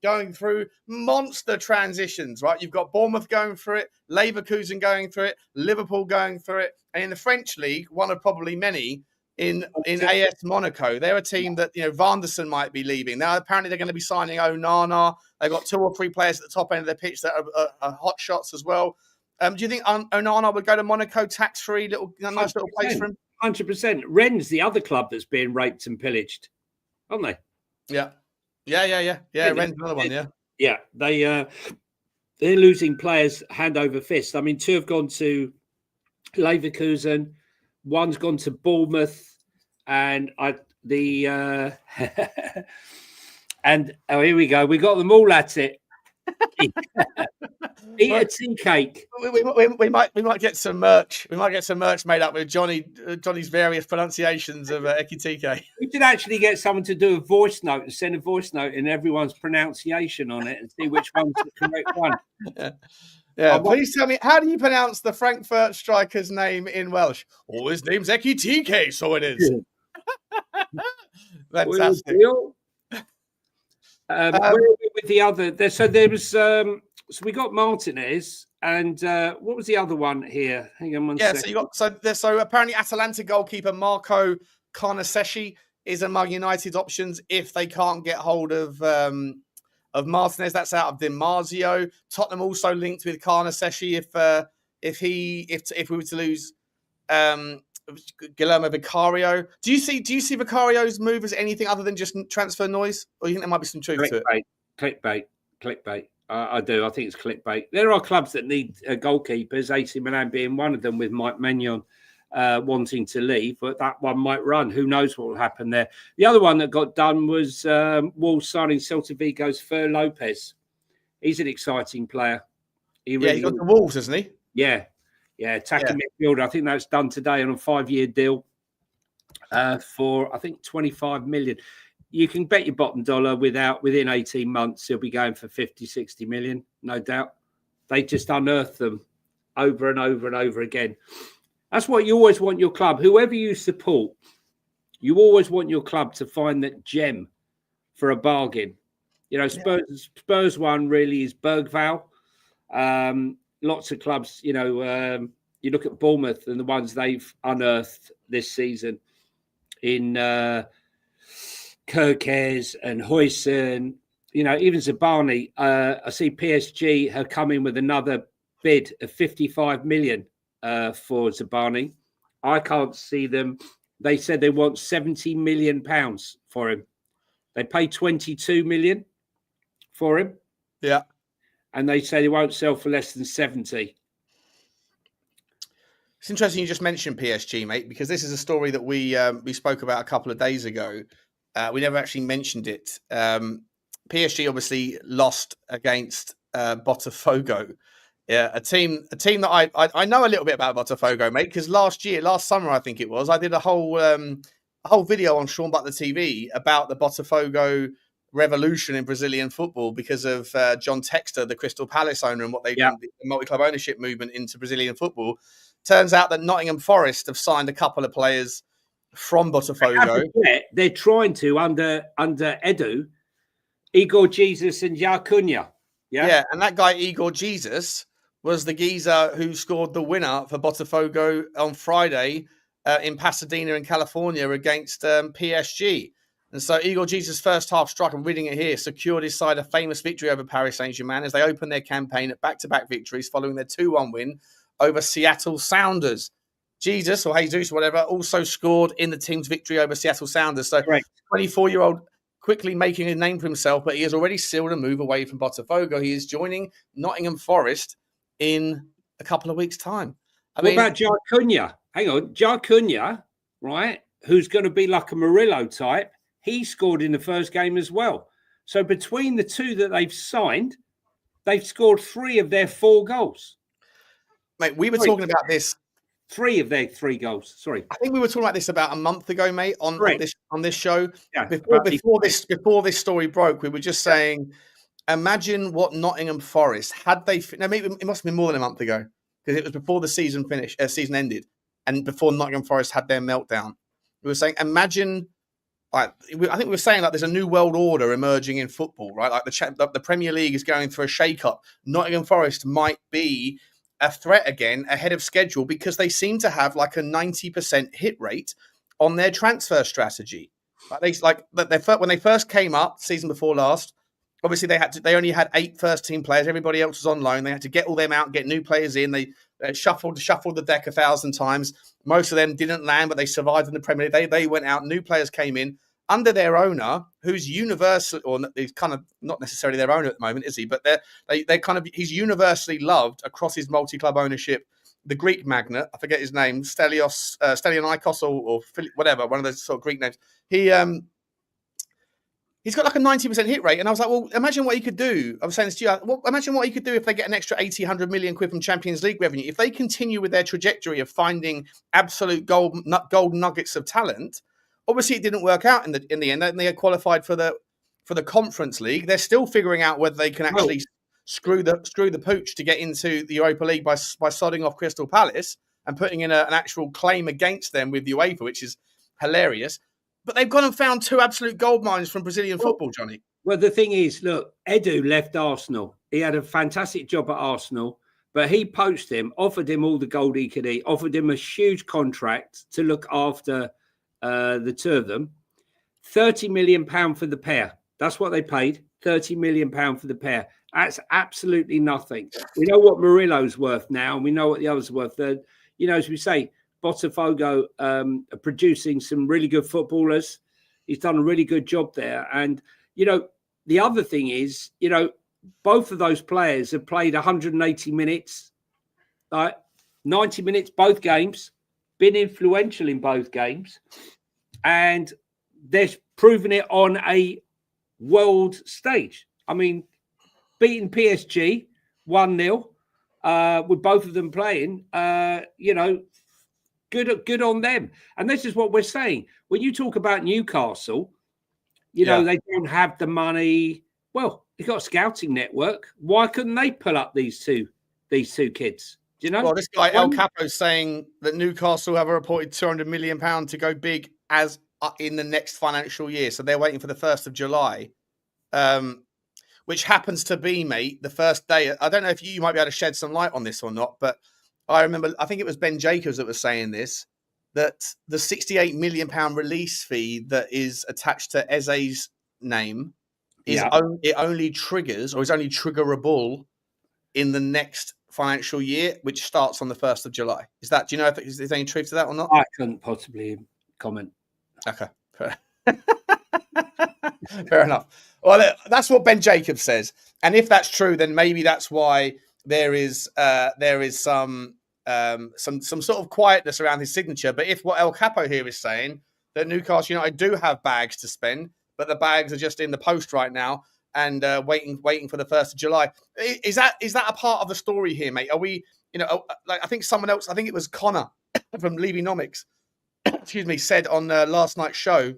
going through monster transitions, right? You've got Bournemouth going through it, Leverkusen going through it, Liverpool going through it, and in the French league, one of probably many. In AS Monaco, they're a team that Van der Sar might be leaving. Now apparently they're going to be signing Onana. They've got 2 or 3 players at the top end of the pitch that are hot shots as well. Do you think Onana would go to Monaco tax-free, nice little place for him? 100%. Rennes, the other club that's being raped and pillaged, aren't they? Yeah. Rennes, another one. Yeah. They're losing players hand over fist. I mean, 2 have gone to Leverkusen. One's gone to Bournemouth, and here we go. We got them all at it. Eat a tea cake. We might get some merch. We might get some merch made up with Johnny's various pronunciations of Ekitike. We should actually get someone to do a voice note and send a voice note in everyone's pronunciation on it and see which one's the correct one. Yeah, please tell me, how do you pronounce the Frankfurt striker's name in Welsh? Oh, his name's Ekitike, so it is. Fantastic. Where are we with the other? So there was. So we got Martinez, and what was the other one here? Hang on one second. So you got so apparently Atalanta goalkeeper Marco Carnesecchi is among United's options if they can't get hold of Martinez. That's out of Di Marzio. Tottenham also linked with Carnesecchi if we were to lose Guillermo Vicario. Do you see Vicario's move as anything other than just transfer noise, or do you think there might be some truth to it? Clickbait. I do. I think it's clickbait. There are clubs that need goalkeepers, AC Milan being one of them with Mike Maignan. wanting to leave, but that one might run. Who knows what will happen there? The other one that got done was Wolves signing Celta Vigo's Fer Lopez. He's an exciting player. He got the Wolves, isn't he? Yeah, attacking midfielder. I think that's done today on a 5-year deal for, I think, 25 million. You can bet your bottom dollar within 18 months, he'll be going for 50, 60 million, no doubt. They just unearth them over and over and over again. That's what you always want your club. Whoever you support, you always want your club to find that gem for a bargain. Spurs one really is Bergvall. Lots of clubs, you look at Bournemouth and the ones they've unearthed this season in Kerkez and Huijsen, even Zabani. I see PSG have come in with another bid of 55 million for Zabani. I can't see them. They said they want 70 million pounds for him. They paid 22 million for him. Yeah. And they say they won't sell for less than 70. It's interesting you just mentioned PSG, mate, because this is a story that we spoke about a couple of days ago. We never actually mentioned it. PSG obviously lost against Botafogo. Yeah, a team that I know a little bit about Botafogo, mate, because last summer, I think it was, I did a whole video on Sean Butler TV about the Botafogo revolution in Brazilian football because of John Textor, the Crystal Palace owner, and what they've done, the multi-club ownership movement into Brazilian football. Turns out that Nottingham Forest have signed a couple of players from Botafogo. They're trying to under Edu, Igor Jesus and Jacunha. Yeah, and that guy Igor Jesus was the geezer who scored the winner for Botafogo on Friday in Pasadena in California against PSG. And so Igor Jesus' first half strike, I'm reading it here, secured his side a famous victory over Paris Saint-Germain as they opened their campaign at back-to-back victories following their 2-1 win over Seattle Sounders. Jesus, or Jesus, whatever, also scored in the team's victory over Seattle Sounders. So 24-year-old quickly making a name for himself, but he has already sealed a move away from Botafogo. He is joining Nottingham Forest in a couple of weeks' time. What about Jacunha? Hang on, Jacunha, right, who's going to be like a Murillo type, he scored in the first game as well. So between the two that they've signed, they've scored 3 of their 4 goals. Mate, we were talking about this. 3 of their 3 goals. Sorry, I think we were talking about this about a month ago, mate, on this show. Yeah, before this story broke, we were just saying, imagine what Nottingham Forest had they. No, maybe it must have been more than a month ago because it was before the season finished, season ended, and before Nottingham Forest had their meltdown. We were saying, imagine. I think we were saying there's a new world order emerging in football, right? Like the Premier League is going through a shake-up. Nottingham Forest might be a threat again ahead of schedule because they seem to have like a 90% hit rate on their transfer strategy. When they first came up season before last, obviously they only had 8 first-team players. Everybody else was on loan. They had to get all them out, get new players in. They shuffled the deck 1,000 times. Most of them didn't land, but they survived in the Premier League. They went out. New players came in under their owner, who's universal, or he's kind of not necessarily their owner at the moment, is he? But he's universally loved across his multi-club ownership. The Greek magnate, I forget his name, Stelianikos or whatever, one of those sort of Greek names. He's got like a 90% hit rate. And I was like, well, imagine what he could do. I was saying this to you. Imagine what he could do if they get an extra 80, 100 million quid from Champions League revenue. If they continue with their trajectory of finding absolute gold nuggets of talent, obviously it didn't work out in the end. They had qualified for the Conference League. They're still figuring out whether they can actually screw the pooch to get into the Europa League by sodding off Crystal Palace and putting in an actual claim against them with UEFA, which is hilarious. But they've gone and found 2 absolute gold mines from Brazilian football, Johnny. Well, the thing is, look, Edu left Arsenal. He had a fantastic job at Arsenal, but he poached him, offered him all the gold he could eat, offered him a huge contract to look after the 2 of them. £30 million for the pair. That's what they paid. £30 million for the pair. That's absolutely nothing. We know what Murillo's worth now, and we know what the others are worth. As we say, Botafogo are producing some really good footballers. He's done a really good job there. And, the other thing is, both of those players have played 180 minutes, 90 minutes, both games. been influential in both games, and they're proving it on a world stage. I mean, beating PSG 1-0 with both of them playing, good on them. And this is what we're saying. When you talk about Newcastle, they don't have the money. Well, they've got a scouting network. Why couldn't they pull up these two kids? Do you know? Well, this guy El Capo is saying that Newcastle have a reported £200 million to go big as in the next financial year. So they're waiting for the 1st of July, which happens to be, mate, the first day. I don't know if you might be able to shed some light on this or not, but I remember, I think it was Ben Jacobs that was saying this, that the £68 million release fee that is attached to Eze's name it only triggers, or is only triggerable in the next financial year, which starts on the 1st of July. Is that, do you know if there's any truth to that or not? I couldn't possibly comment. Okay. Fair enough. Well, that's what Ben Jacobs says. And if that's true, then maybe that's why there is some sort of quietness around his signature. But if what El Capo here is saying, that Newcastle United do have bags to spend, but the bags are just in the post right now and waiting for the 1st of July. Is that a part of the story here, mate? Are we, like I think someone else, I think it was Connor from Levynomics, excuse me, said on last night's show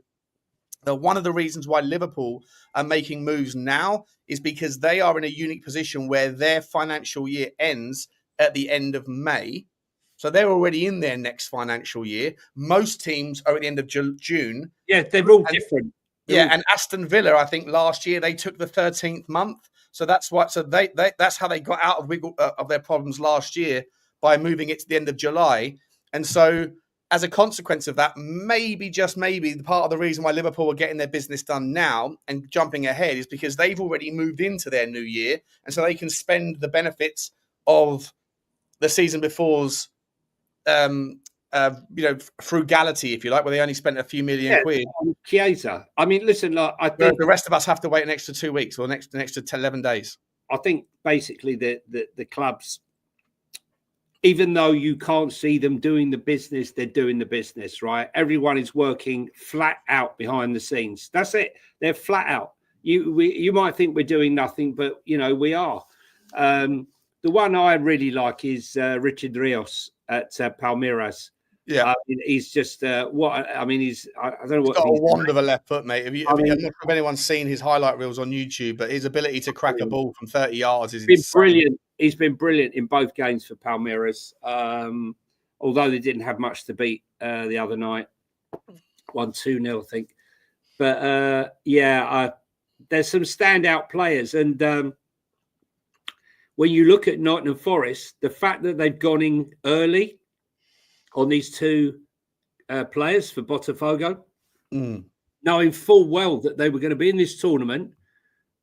that one of the reasons why Liverpool are making moves now is because they are in a unique position where their financial year ends at the end of May. So they're already in their next financial year. Most teams are at the end of June. Yeah, they're all different. And Aston Villa, I think last year they took the 13th month. So that's what. So that's how they got out of their problems last year, by moving it to the end of July. And so, as a consequence of that, maybe, just maybe, the part of the reason why Liverpool are getting their business done now and jumping ahead is because they've already moved into their new year, and so they can spend the benefits of the season before's frugality, if you like, where they only spent a few million quid. Chiesa. I mean, listen, I think the rest of us have to wait an extra 2 weeks or an extra 11 days. I think basically the clubs, even though you can't see them doing the business, they're doing the business, right? Everyone is working flat out behind the scenes. That's it. They're flat out. You might think we're doing nothing, but we are. The one I really like is Richard Rios at Palmeiras. Yeah, he's just I don't know what he's got a wand of a left foot, mate. I'm not sure if anyone's seen his highlight reels on YouTube, but his ability to crack a ball from 30 yards is brilliant. He's been brilliant in both games for Palmeiras, although they didn't have much to beat the other night, 1-2-0, I think. But there's some standout players, and when you look at Nottingham Forest, the fact that they've gone in early on these two players for Botafogo, knowing full well that they were going to be in this tournament.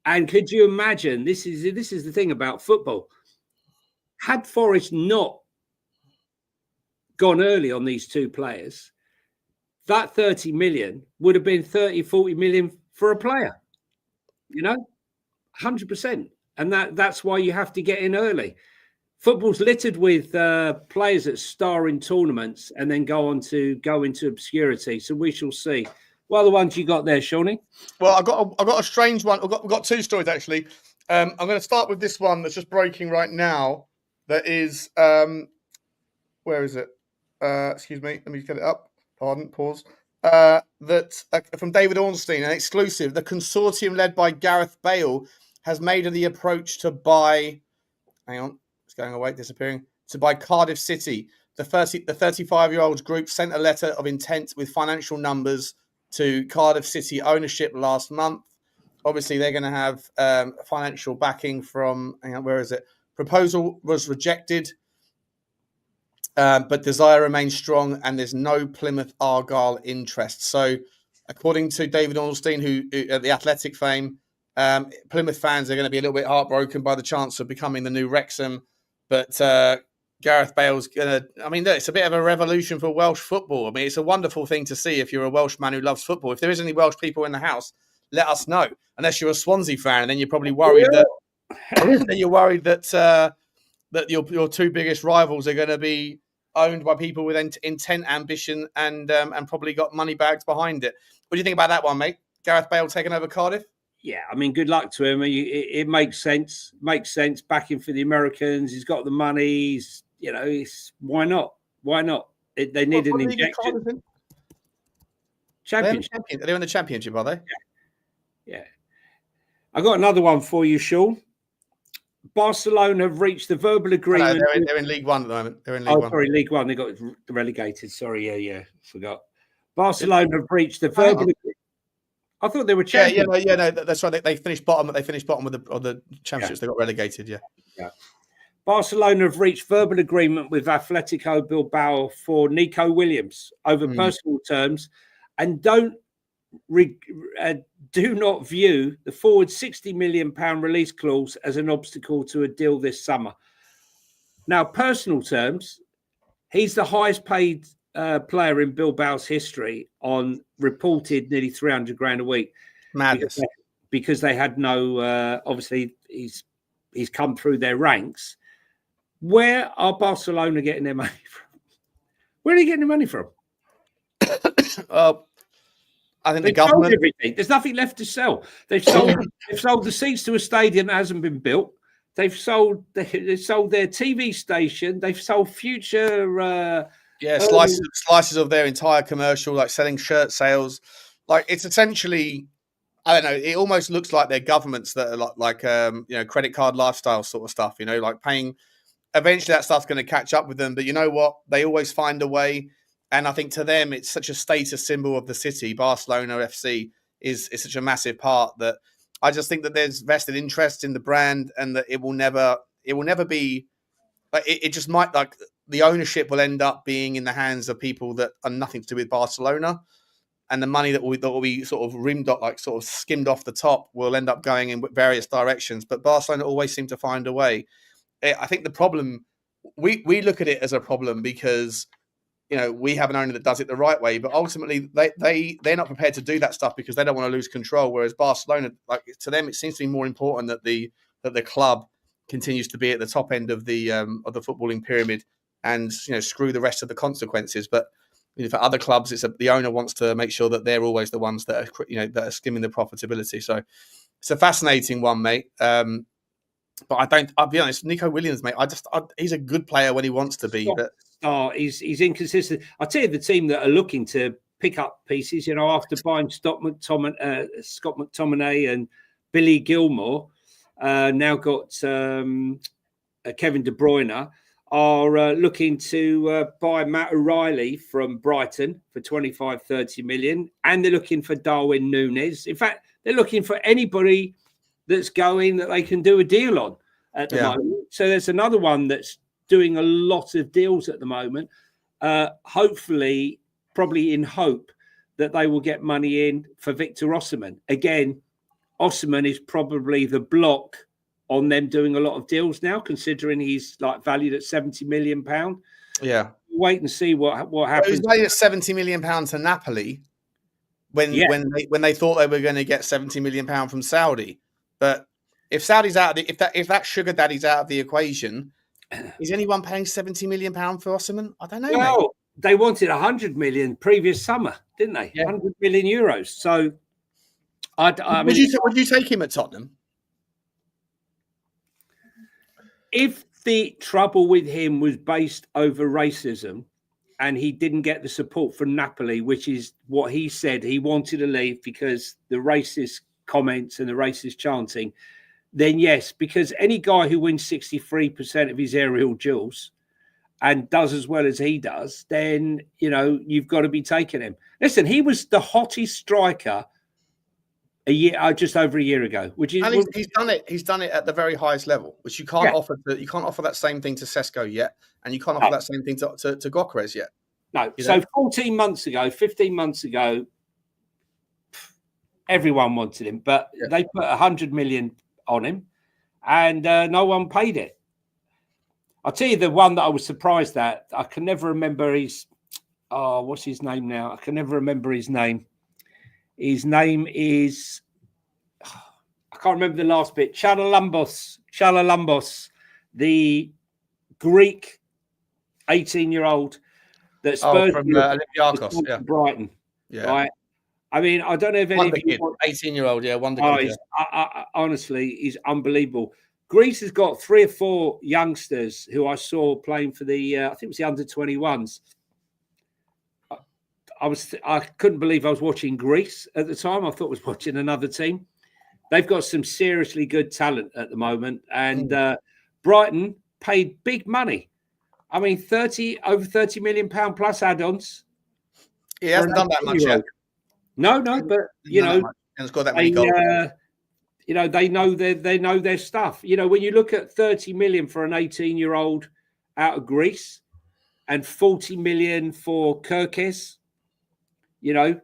And could you imagine, this is the thing about football, had Forest not gone early on these two players, that 30 million would have been 30, 40 million for a player, 100%. And that's why you have to get in early. Football's littered with players that star in tournaments and then go into obscurity. So we shall see. What are the ones you got there, Shawnee? Well, I got a strange one. We've got two stories actually. I'm going to start with this one that's just breaking right now. That is, where is it? Excuse me. Let me get it up. Pardon. Pause. From David Ornstein, an exclusive. The consortium led by Gareth Bale has made the approach to buy. Hang on. Going away, disappearing, to buy Cardiff City. The 35-year-old group sent a letter of intent with financial numbers to Cardiff City ownership last month. Obviously, they're going to have financial backing from, where is it? Proposal was rejected, but desire remains strong, and there's no Plymouth Argyle interest. So, according to David Ornstein, who at the Athletic fame, Plymouth fans are going to be a little bit heartbroken by the chance of becoming the new Wrexham. But Gareth Bale's going to... I mean, look, it's a bit of a revolution for Welsh football. I mean, it's a wonderful thing to see if you're a Welshman who loves football. If there is any Welsh people in the house, let us know. Unless you're a Swansea fan, and then you're probably worried that your two biggest rivals are going to be owned by people with intent, ambition, and probably got money bags behind it. What do you think about that one, mate? Gareth Bale taking over Cardiff? Yeah, I mean, good luck to him. It makes sense. Makes sense. Backing for the Americans. He's got the money. Why not? Why not? They need an injection. Championship. They're in the championship, are they? Yeah. I got another one for you, Sean. Barcelona have reached the verbal agreement. No, they're in League One at the moment. They're in League One. Sorry, League One. They got relegated. Sorry, yeah, forgot. Barcelona have reached the verbal agreement. I thought they were champions. No, that's right. They finished bottom. They finished bottom of the championships. They got relegated. Yeah. Barcelona have reached verbal agreement with Atletico Bilbao for Nico Williams over personal terms, and do not view the forward £60 million release clause as an obstacle to a deal this summer. Now, personal terms, he's the highest paid player in Bilbao's history on reported nearly 300 grand a week. Madness. Because they had no, obviously he's come through their ranks. Where are Barcelona getting their money from? Where are they getting their money from? I think the government. Everything. There's nothing left to sell. They've sold the seats to a stadium that hasn't been built. They've sold their TV station. They've sold future. Slices of their entire commercial, like selling shirt sales. Like it's essentially, I don't know. It almost looks like they're governments that are like credit card lifestyle sort of stuff. Like paying. Eventually, that stuff's going to catch up with them. But you know what? They always find a way. And I think to them, it's such a status symbol of the city. Barcelona FC is such a massive part that I just think that there's vested interest in the brand, and that it will never be. Like it just might, like the ownership will end up being in the hands of people that are nothing to do with Barcelona, and the money that will be sort of skimmed off the top will end up going in various directions. But Barcelona always seem to find a way. I think the problem we look at it as a problem because we have an owner that does it the right way, but ultimately they're not prepared to do that stuff because they don't want to lose control. Whereas Barcelona, like to them, it seems to be more important that the club continues to be at the top end of the footballing pyramid, and screw the rest of the consequences. But for other clubs, the owner wants to make sure that they're always the ones that are skimming the profitability. So it's a fascinating one, mate. But I'll be honest, Nico Williams, mate, he's a good player when he wants to be. He's inconsistent. I'll tell you the team that are looking to pick up pieces, after buying Scott McTominay and Billy Gilmore, now got Kevin De Bruyne, are looking to buy Matt O'Reilly from Brighton for 25-30 million. And they're looking for Darwin Núñez. In fact, they're looking for anybody that's going that they can do a deal on at the moment. So there's another one that's doing a lot of deals at the moment. Hopefully, probably in hope that they will get money in for Victor Osimhen. Again, Osimhen is probably the block on them doing a lot of deals now, considering he's valued at £70 million. Yeah. Wait and see what happens. He's valued at £70 million to Napoli when they thought they were going to get £70 million from Saudi. But if Saudi's out, if that sugar daddy's out of the equation, is anyone paying £70 million for Osimhen? I don't know. Well, mate. They wanted 100 million previous summer, didn't they? Yeah. 100 million euros. So, would you take him at Tottenham? If the trouble with him was based over racism, and he didn't get the support from Napoli, which is what he said, he wanted to leave because the racist comments and the racist chanting, then yes, because any guy who wins 63% of his aerial duels and does as well as he does, then you've got to be taking him. Listen, he was the hottest striker just over a year ago. He's done it. He's done it at the very highest level, which you can't offer. You can't offer that same thing to Sesko yet, and you can't offer that same thing to Gyökeres yet. No. So 15 months ago, everyone wanted him, but they put 100 million on him, and no one paid it. I'll tell you the one that I was surprised at. I can never remember his. What's his name now? I can never remember his name. His name is. I can't remember the last bit. Chalalambos, the Greek 18-year-old that Spurs from Olympiacos, yeah. Brighton. Yeah. Right. I mean, I don't know if any of you 18-year-old, yeah, wonder kid. Honestly, he's unbelievable. Greece has got 3 or 4 youngsters who I saw playing for the I think it was the under-21s. I couldn't believe I was watching Greece at the time. I thought I was watching another team. They've got some seriously good talent at the moment, and Brighton paid big money. I mean, over £30 million plus add-ons. He hasn't done that much yet. No, but you know, and got that many goals. You know, they know their stuff. You know, when you look at 30 million for an 18-year-old out of Greece and 40 million for Kerkez, you know,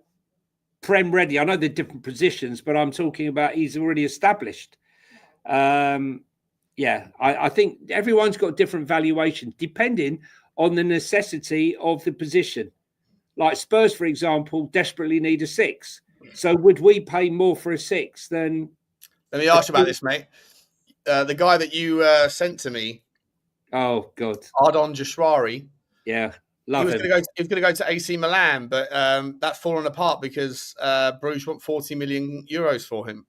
Prem ready. I know they're different positions, but I'm talking about he's already established. Yeah, I think everyone's got different valuations depending on the necessity of the position. Like Spurs, for example, desperately need a 6. So would we pay more for a 6 than... Let me ask you about this, mate. The guy that you sent to me. Oh, God. Ardon Jashwari. Yeah, love him. He was going to go to AC Milan, but that's fallen apart because Bruges want 40 million euros for him.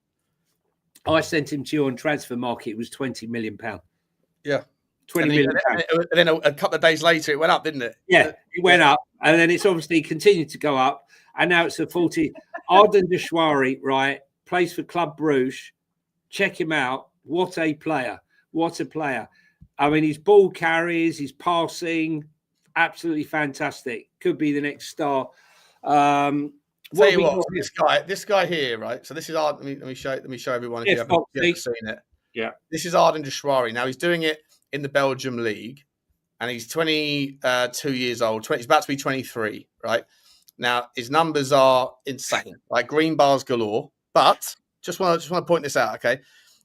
I sent him to you on Transfer Market. It was £20 million. Yeah. 20 million. And then a couple of days later, it went up, didn't it? Yeah, it went up. And then it's obviously continued to go up. And now it's a 40. Ardon Jashwari, right, plays for Club Bruges. Check him out. What a player. What a player. I mean, his ball carries, his passing, absolutely fantastic. Could be the next star. Tell you what, this guy here, right? So this is Ardon. Let me show everyone if you haven't seen it. Yeah. This is Ardon Jashwari. Now he's doing it in the Belgium league, and he's 22 years old. He's about to be 23, right? Now his numbers are insane, like green bars galore. But just want to point this out, okay?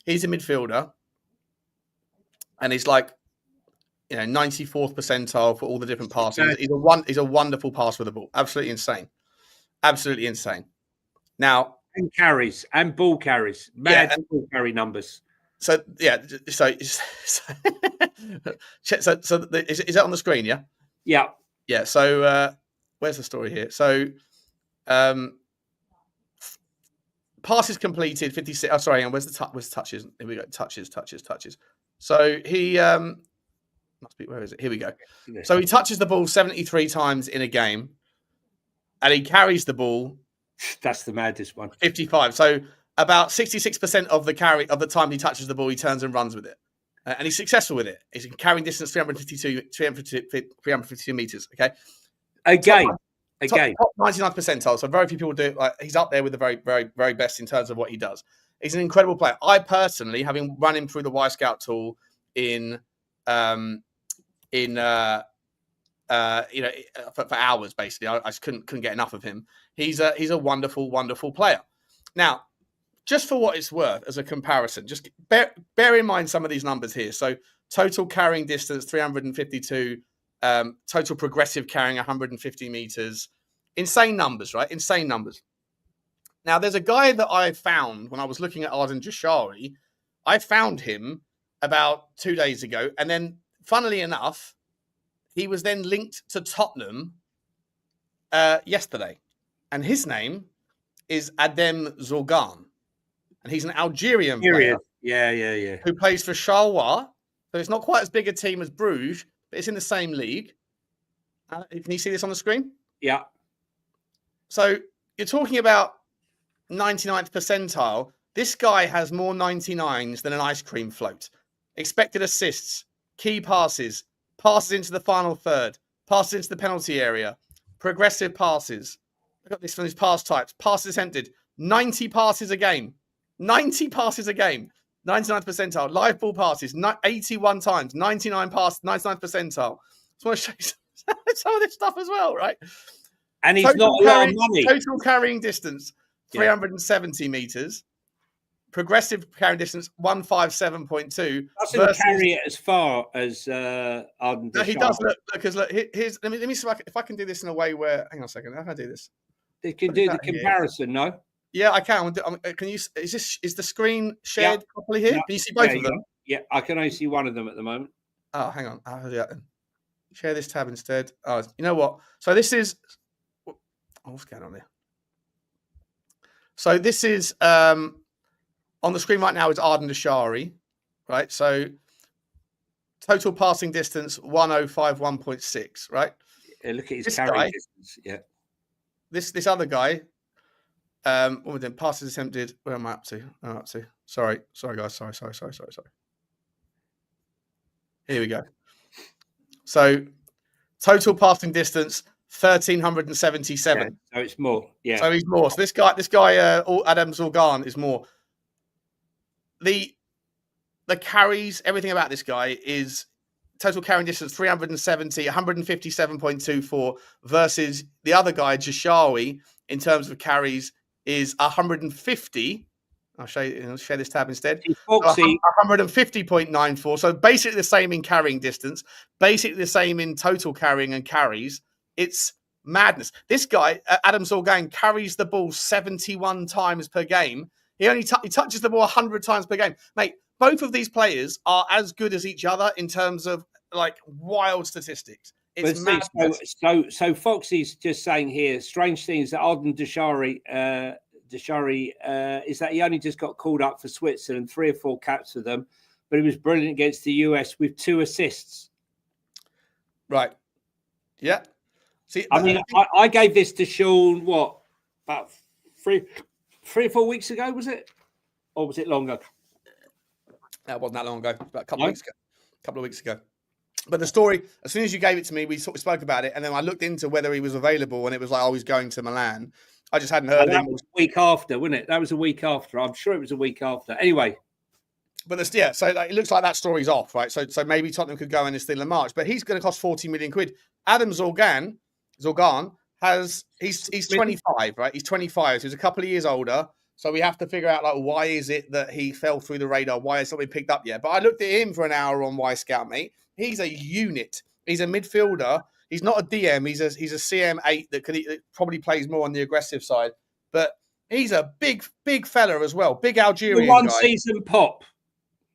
He's a midfielder, and he's like, 94th percentile for all the different passes. He's a wonderful passer with the ball. Absolutely insane. Absolutely insane. Now, and carries and ball carries, ball carry numbers. So is it on the screen? Yeah. Yeah. So where's the story here? So passes completed 56. Oh, sorry. And where's the touches? Here we go. Touches. So he must be. Where is it? Here we go. So he touches the ball 73 times in a game, and he carries the ball. That's the maddest one. 55. So about 66% of the time he touches the ball, he turns and runs with it, and he's successful with it. He's carrying distance 352 meters. Okay, top 99th percentile. So very few people do it. Like, he's up there with the very, very, very best in terms of what he does. He's an incredible player. I personally, having run him through the Y Scout tool for hours, basically, I just couldn't get enough of him. He's a wonderful, wonderful player. Now, just for what it's worth, as a comparison, just bear in mind some of these numbers here. So total carrying distance, 352, total progressive carrying, 150 meters. Insane numbers, right? Insane numbers. Now, there's a guy that I found when I was looking at Ardon Jashwari. I found him about 2 days ago. And then, funnily enough, he was then linked to Tottenham yesterday. And his name is Adem Zorgan. And he's an Algerian player. Yeah. Who plays for Charleroi. So it's not quite as big a team as Bruges, but it's in the same league. Can you see this on the screen? Yeah. So you're talking about 99th percentile. This guy has more 99s than an ice cream float. Expected assists, key passes into the final third, passes into the penalty area, progressive passes. I got this from his pass types. Passes attempted, 90 passes a game. 90 passes a game. 99th percentile. Live ball passes, 81 times. 99 passes, 99th percentile. I just want to show you some of this stuff as well, right? And he's not a lot of money. Total carrying distance, 370 meters. Progressive carrying distance, 157.2. Doesn't carry it as far as Ardon. No, he does. Look, because here's let me see if I can do this in a way where. Hang on a second. How can I do this? You can do the comparison, no? Yeah, I can. Can you? Is the screen shared properly here? Can you see both of them? Yeah, I can only see one of them at the moment. Oh, hang on. How do I do that then? Share this tab instead. Oh, you know what? So this is... Oh, what's going on there? So this is... on the screen right now is Arden Dashari, right? So total passing distance, 1051.6, right? Yeah, look at his carry distance. Yeah. This other guy... what was it? Passes attempted. Where am I up to? Sorry, guys. Sorry. Here we go. So, total passing distance 1,377. Yeah, so it's more. Yeah. So he's more. So this guy, Adam Zorgan is more. The carries, everything about this guy is total carrying distance 370, 157.24 versus the other guy, Jashawi, in terms of carries is 150. I'll share this tab instead. 150.94. So basically the same in carrying distance, basically the same in total carrying and carries. It's madness. This guy, Adam Zorgan, carries the ball 71 times per game. He only he touches the ball 100 times per game. Mate, both of these players are as good as each other in terms of like wild statistics. It's madness. So Foxy's just saying here, strange things that Arden Dashari is that he only just got called up for Switzerland, 3 or 4 caps for them, but he was brilliant against the US with 2 assists. Right. Yeah. See, I mean, I gave this to Sean, what, about 3 or 4 weeks ago, was it? Or was it longer? That wasn't that long ago. About a couple of weeks ago. But the story, as soon as you gave it to me, we sort of spoke about it, and then I looked into whether he was available, and it was like, oh, he's going to Milan. I just hadn't heard him. That was a week after, wasn't it? That was a week after. I'm sure it was a week after. Anyway. But so it looks like that story's off, right? So maybe Tottenham could go in and steal in March, but he's going to cost 40 million quid. Adam Zorgan he's 25, right? He's 25, so he's a couple of years older. So we have to figure out, like, why is it that he fell through the radar? Why has something picked up yet? But I looked at him for an hour on Y Scout, mate. He's a unit. He's a midfielder. He's not a DM. He's a CM8 that probably plays more on the aggressive side. But he's a big fella as well. Big Algerian guy. Season pop.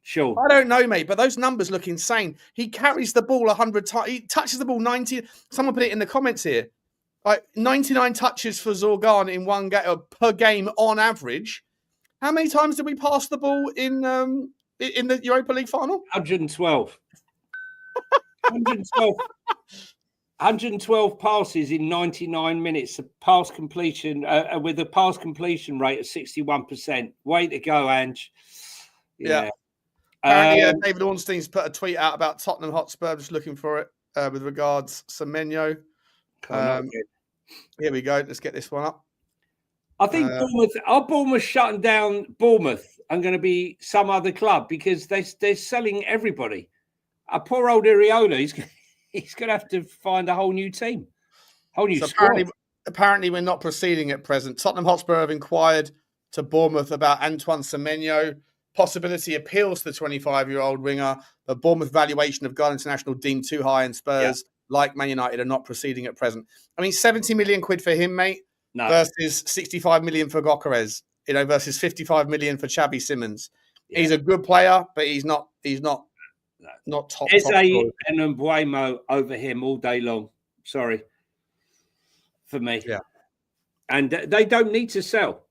Sure. I don't know, mate, but those numbers look insane. He carries the ball 100 times. He touches the ball 90. Someone put it in the comments here. Like 99 touches for Zorgan in one game per game on average. How many times did we pass the ball in the Europa League final? 112. 112 passes in 99 minutes. Pass completion with a pass completion rate of 61%. Way to go, Ange. Yeah. Apparently, David Ornstein's put a tweet out about Tottenham Hotspur. I'm just looking for it with regards Semenyo. Here we go. Let's get this one up. I think Bournemouth shutting down Bournemouth and going to be some other club because they're selling everybody. Poor old Iriola, he's going to have to find a whole new team, whole new squad. Apparently, we're not proceeding at present. Tottenham Hotspur have inquired to Bournemouth about Antoine Semenyo. Possibility appeals to the 25-year-old winger. The Bournemouth valuation of God International deemed too high, and Spurs, like Man United, are not proceeding at present. I mean, 70 million quid for him, mate, versus 65 million for Kerkez, versus 55 million for Xabi Simons. Yeah. He's a good player, but he's not top. Eze and Mbuemo over him all day long. Sorry. For me. Yeah. And they don't need to sell,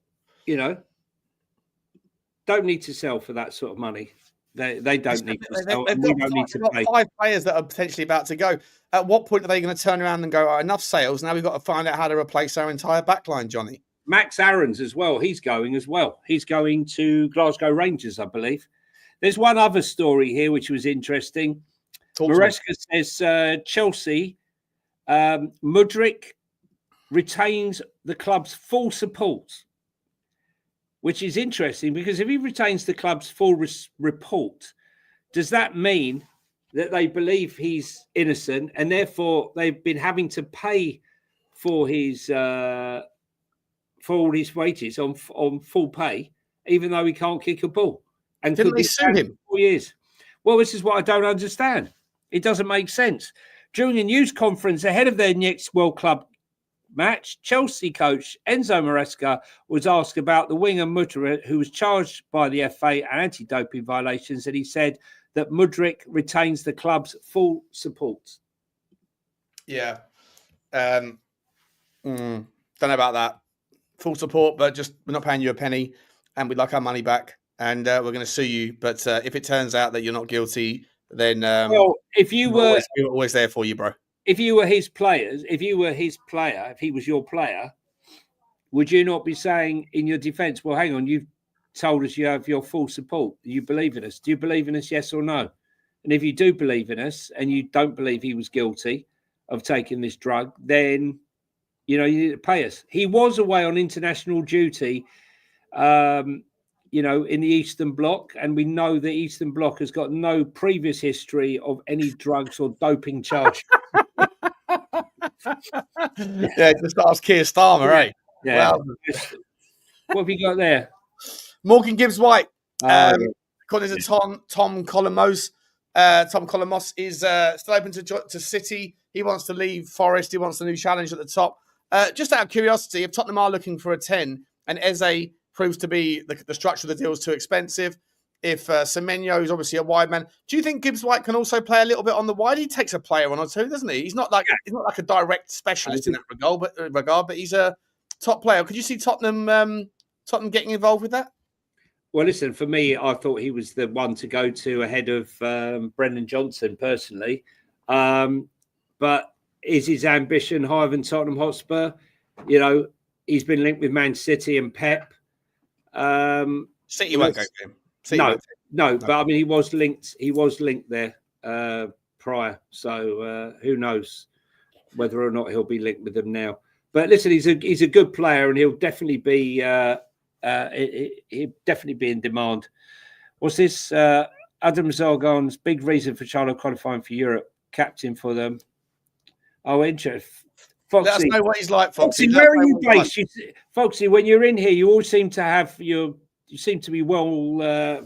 Don't need to sell for that sort of money. They don't need to sell. We don't need to pay. 5 players that are potentially about to go. At what point are they going to turn around and go, enough sales? Now we've got to find out how to replace our entire backline, Johnny. Max Aarons as well. He's going as well. He's going to Glasgow Rangers, I believe. There's one other story here which was interesting. Maresca says Chelsea, Mudryk retains the club's full support, which is interesting because if he retains the club's full support, does that mean that they believe he's innocent and therefore they've been having to pay for his for all his wages on full pay, even though he can't kick a ball? And didn't they sue him? 4 years. Well, this is what I don't understand. It doesn't make sense. During a news conference ahead of their next World Club match, Chelsea coach Enzo Maresca was asked about the winger Mudryk, who was charged by the FA and anti-doping violations, and he said that Mudryk retains the club's full support. Yeah. Don't know about that. Full support, but just we're not paying you a penny, and we'd like our money back, and we're going to sue you. But if it turns out that you're not guilty, then well, if you were always there for you, bro. If you were his players, if he was your player, would you not be saying in your defence, well, hang on, you've told us you have your full support. You believe in us. Do you believe in us, yes or no? And if you do believe in us and you don't believe he was guilty of taking this drug, then, you need to pay us. He was away on international duty, in the Eastern Bloc. And we know the Eastern Bloc has got no previous history of any drugs or doping charge. Yeah, just ask Keir Starmer, eh? Yeah. Wow. What have you got there? Morgan Gibbs-White. According to Tom Colomos, Tom Colomos is still open to City. He wants to leave Forest. He wants a new challenge at the top. Just out of curiosity, if Tottenham are looking for a 10 and Eze proves to be the structure of the deal is too expensive, if Semenyo is obviously a wide man, do you think Gibbs-White can also play a little bit on the wide? He takes a player on or two, doesn't he? He's not like a direct specialist in that regard, but he's a top player. Could you see Tottenham getting involved with that? Well, listen, for me, I thought he was the one to go to ahead of Brendan Johnson, personally. But is his ambition higher than Tottenham Hotspur? He's been linked with Man City and Pep. City won't go for him. No, but I mean, he was linked there prior. So who knows whether or not he'll be linked with them now. But listen, he's a good player, and he'll definitely be he'll definitely be in demand. What's this? Adam Zargon's big reason for Charlotte qualifying for Europe, captain for them. Oh, interesting. Foxy, let us know what he's like, Foxy. Where are you based? Foxy, when you're in here, you all seem to have you seem to be well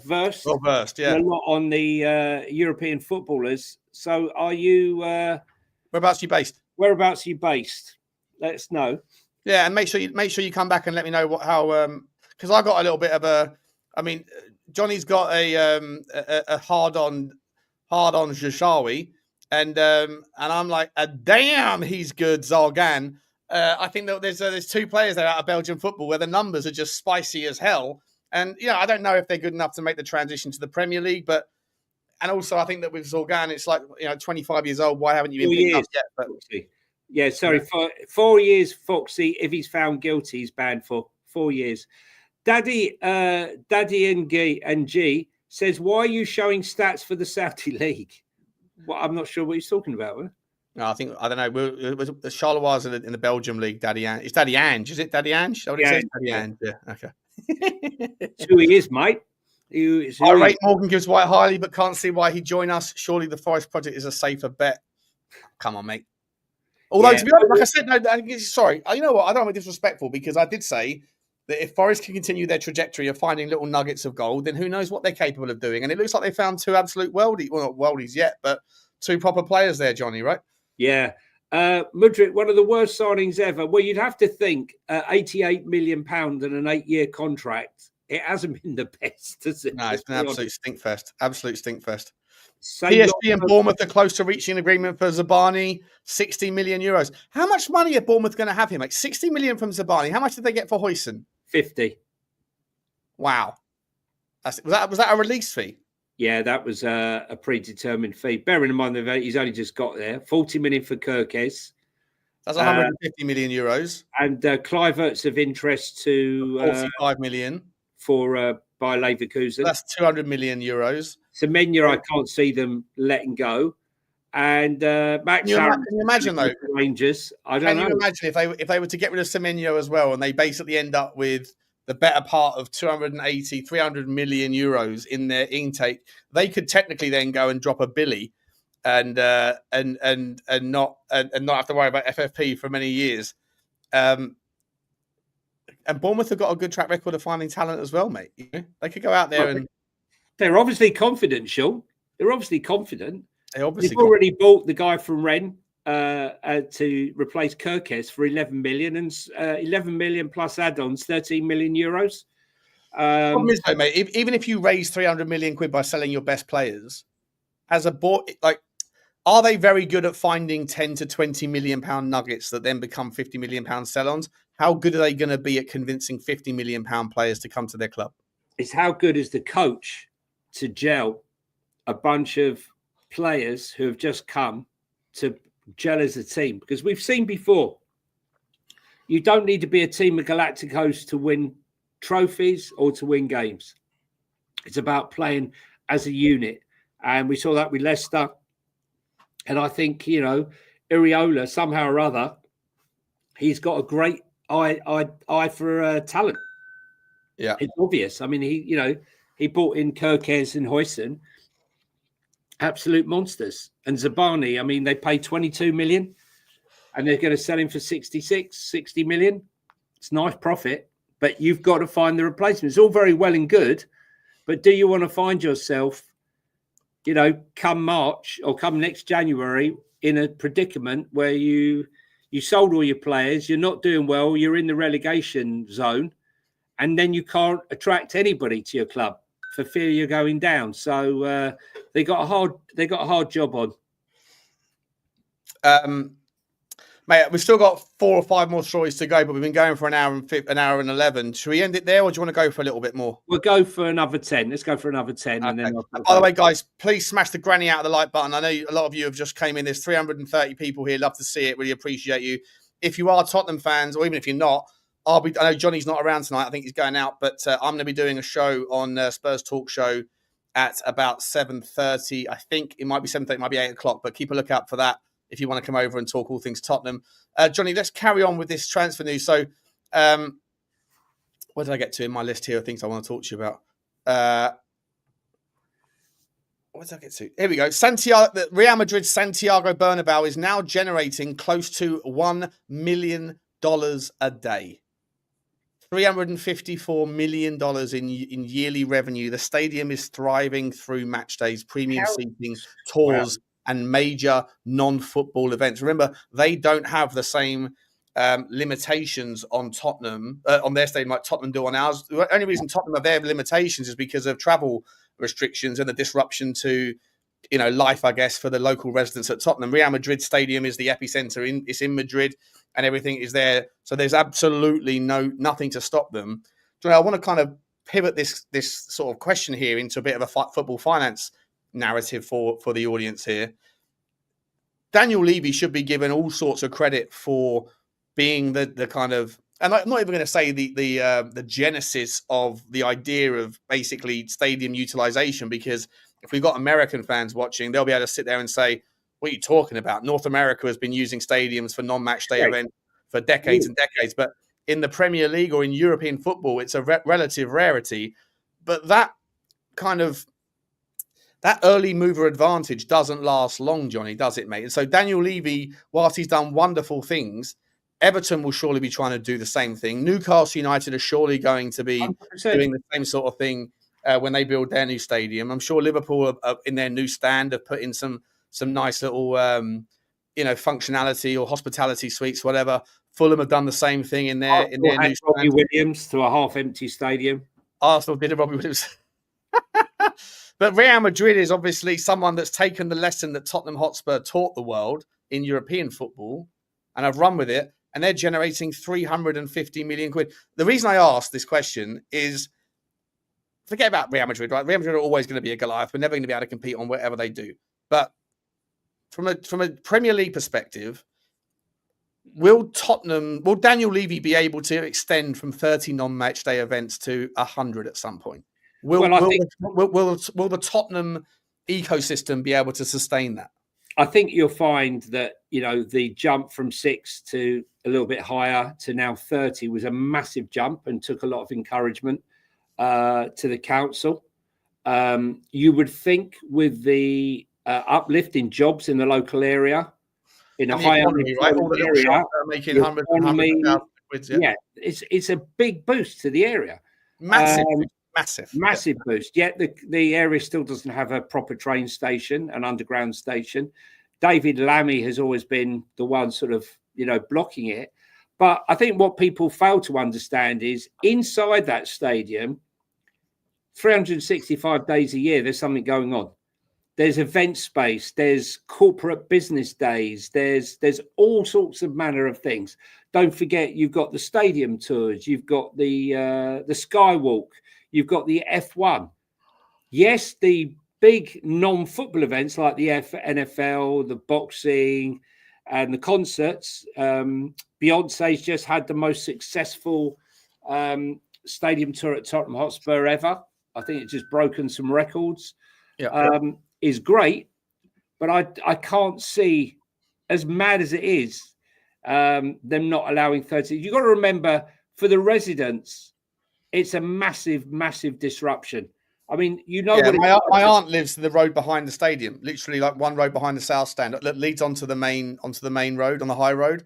versed. Well versed, yeah. A lot on the European footballers. So, are you? Whereabouts are you based? Whereabouts are you based? Let us know. Yeah, and make sure you come back and let me know how because I got a little bit of a. I mean, Johnny's got a hard on Jashawi. And I'm like, damn, he's good, Zargan. I think that there's two players there out of Belgian football where the numbers are just spicy as hell. And I don't know if they're good enough to make the transition to the Premier League, and also I think that with Zargan, it's like 25 years old. Why haven't you been picked up yet? But, yeah, sorry, 4 years, Foxy. If he's found guilty, he's banned for 4 years. Daddy and G says, why are you showing stats for the Saudi League? Well, I'm not sure what he's talking about. Huh? No, I don't know. It was Charleroi in the Belgium league. Daddy Ange. It's Daddy Ange, is it? Daddy Ange? What it says? Daddy Ange. Yeah. Okay. That's who he is, mate. I rate Morgan Gibbs-White highly, but can't see why he'd join us. Surely the Forest project is a safer bet. Come on, mate. Although to be honest, like I said, no. Sorry, you know what? I don't want to be disrespectful because I did say that if Forest can continue their trajectory of finding little nuggets of gold, then who knows what they're capable of doing. And it looks like they found two absolute worldies. Well, not worldies yet, but two proper players there, Johnny, right? Yeah. Mudryk, one of the worst signings ever. Well, you'd have to think £88 million and an 8-year contract. It hasn't been the best, has it? No, it's been an absolute stinkfest. Absolute stinkfest. PSG and Bournemouth are close to reaching an agreement for Zabani, 60 million euros. How much money are Bournemouth going to have here, mate? 60 million from Zabani. How much did they get for Huijsen? 50. Wow. Was that a release fee? Yeah, that was a predetermined fee. Bearing in mind that he's only just got there. 40 million for Kerkez. That's 150 million euros. And Kluivert's of interest to 45 million for by Leverkusen. That's 200 million euros. Semenyo, I can't see them letting go. And Max, can you imagine though? Rangers. I don't know. Can you imagine if they were to get rid of Semenyo as well, and they basically end up with the better part of 280, 300 million euros in their intake? They could technically then go and drop a Billy, and not have to worry about FFP for many years. And Bournemouth have got a good track record of finding talent as well, mate. They could go out there and they're obviously confident, Sean. They're obviously confident. They've already bought the guy from Rennes to replace Kerkez for 11 million and 11 million plus add-ons, 13 million euros. Problem is, though, mate, even if you raise 300 million quid by selling your best players, as a board, like Are they very good at finding 10 to 20 million pound nuggets that then become 50 million pound sell-ons? How good are they going to be at convincing 50 million pound players to come to their club? It's how good is the coach to gel a bunch of players who have just come to gel as a team. Because we've seen before, you don't need to be a team of Galacticos to win trophies or to win games. It's about playing as a unit. And we saw that with Leicester. And I think, Iriola, somehow or other, he's got a great eye for talent. Yeah. It's obvious. I mean, he brought in Kerkez and Huijsen, absolute monsters. And Zabani, I mean, they paid 22 million and they're going to sell him for 66, 60 million. It's nice profit, but you've got to find the replacement. It's all very well and good, but do you want to find yourself, come March or come next January in a predicament where you sold all your players, you're not doing well, you're in the relegation zone, and then you can't attract anybody to your club for fear you're going down. So they got a hard job on. Mate, we've still got 4 or 5 more stories to go, but we've been going for an hour and 11. Should we end it there, or do you want to go for a little bit more? We'll go for another 10. Let's go for another 10. Okay. And then by the way, guys, please smash the granny out of the like button. I know a lot of you have just came in. There's 330 people here. Love to see it. Really appreciate you. If you are Tottenham fans, or even if you're not, I know Johnny's not around tonight. I think he's going out, but I'm going to be doing a show on Spurs Talk Show at about 7:30. I think it might be 7:30, it might be 8 o'clock, but keep a lookout for that if you want to come over and talk all things Tottenham. Johnny, let's carry on with this transfer news. So, where did I get to in my list here of things I want to talk to you about? What did I get to? Here we go. Real Madrid's Santiago Bernabeu is now generating close to $1 million a day. $354 million in yearly revenue. The stadium is thriving through match days, premium seating, tours, and major non-football events. Remember, they don't have the same limitations on Tottenham, on their stadium like Tottenham do on ours. The only reason Tottenham have their limitations is because of travel restrictions and the disruption to, life, I guess, for the local residents at Tottenham. Real Madrid Stadium is the epicenter. It's in Madrid and everything is there. So there's absolutely nothing to stop them. So I want to kind of pivot this sort of question here into a bit of a football finance narrative for the audience here. Daniel Levy should be given all sorts of credit for being the kind of, and I'm not even going to say the genesis of the idea of basically stadium utilization, because if we've got American fans watching, they'll be able to sit there and say, what are you talking about? North America has been using stadiums for non-match day events for decades and decades. But in the Premier League or in European football, it's a relative rarity. But that early mover advantage doesn't last long, Johnny, does it, mate? And so Daniel Levy, whilst he's done wonderful things, Everton will surely be trying to do the same thing. Newcastle United are surely going to be 100%. Doing the same sort of thing when they build their new stadium. I'm sure Liverpool are in their new stand have put in some nice little functionality or hospitality suites, whatever. Fulham have done the same thing in their new Robbie stand. Williams to a half-empty stadium. Arsenal did a Robbie Williams. But Real Madrid is obviously someone that's taken the lesson that Tottenham Hotspur taught the world in European football and have run with it, and they're generating 350 million quid. The reason I asked this question is, forget about Real Madrid, right? Real Madrid are always going to be a Goliath. We're never going to be able to compete on whatever they do. But from a Premier League perspective, will Daniel Levy be able to extend from 30 non-match day events to 100 at some point? Will the Tottenham ecosystem be able to sustain that? I think you'll find that, the jump from 6 to a little bit higher to now 30 was a massive jump and took a lot of encouragement to the council. You would think with the uplift in jobs in the local area, in a high area, making it's a big boost to the area. Massive boost. Yet the area still doesn't have a proper train station, an underground station. David Lammy has always been the one sort of, blocking it. But I think what people fail to understand is inside that stadium, 365 days a year, there's something going on. There's event space. There's corporate business days. There's all sorts of manner of things. Don't forget, you've got the stadium tours. You've got the Skywalk. You've got the F1. Yes, the big non-football events like the NFL, the boxing, and the concerts. Beyonce's just had the most successful stadium tour at Tottenham Hotspur ever. I think it's just broken some records. Yeah. Is great, but I can't see, as mad as it is, them not allowing 30. You've got to remember, for the residents, it's a massive, massive disruption. I mean, my aunt lives the road behind the stadium, literally like one road behind the south stand that leads onto the main road, on the high road.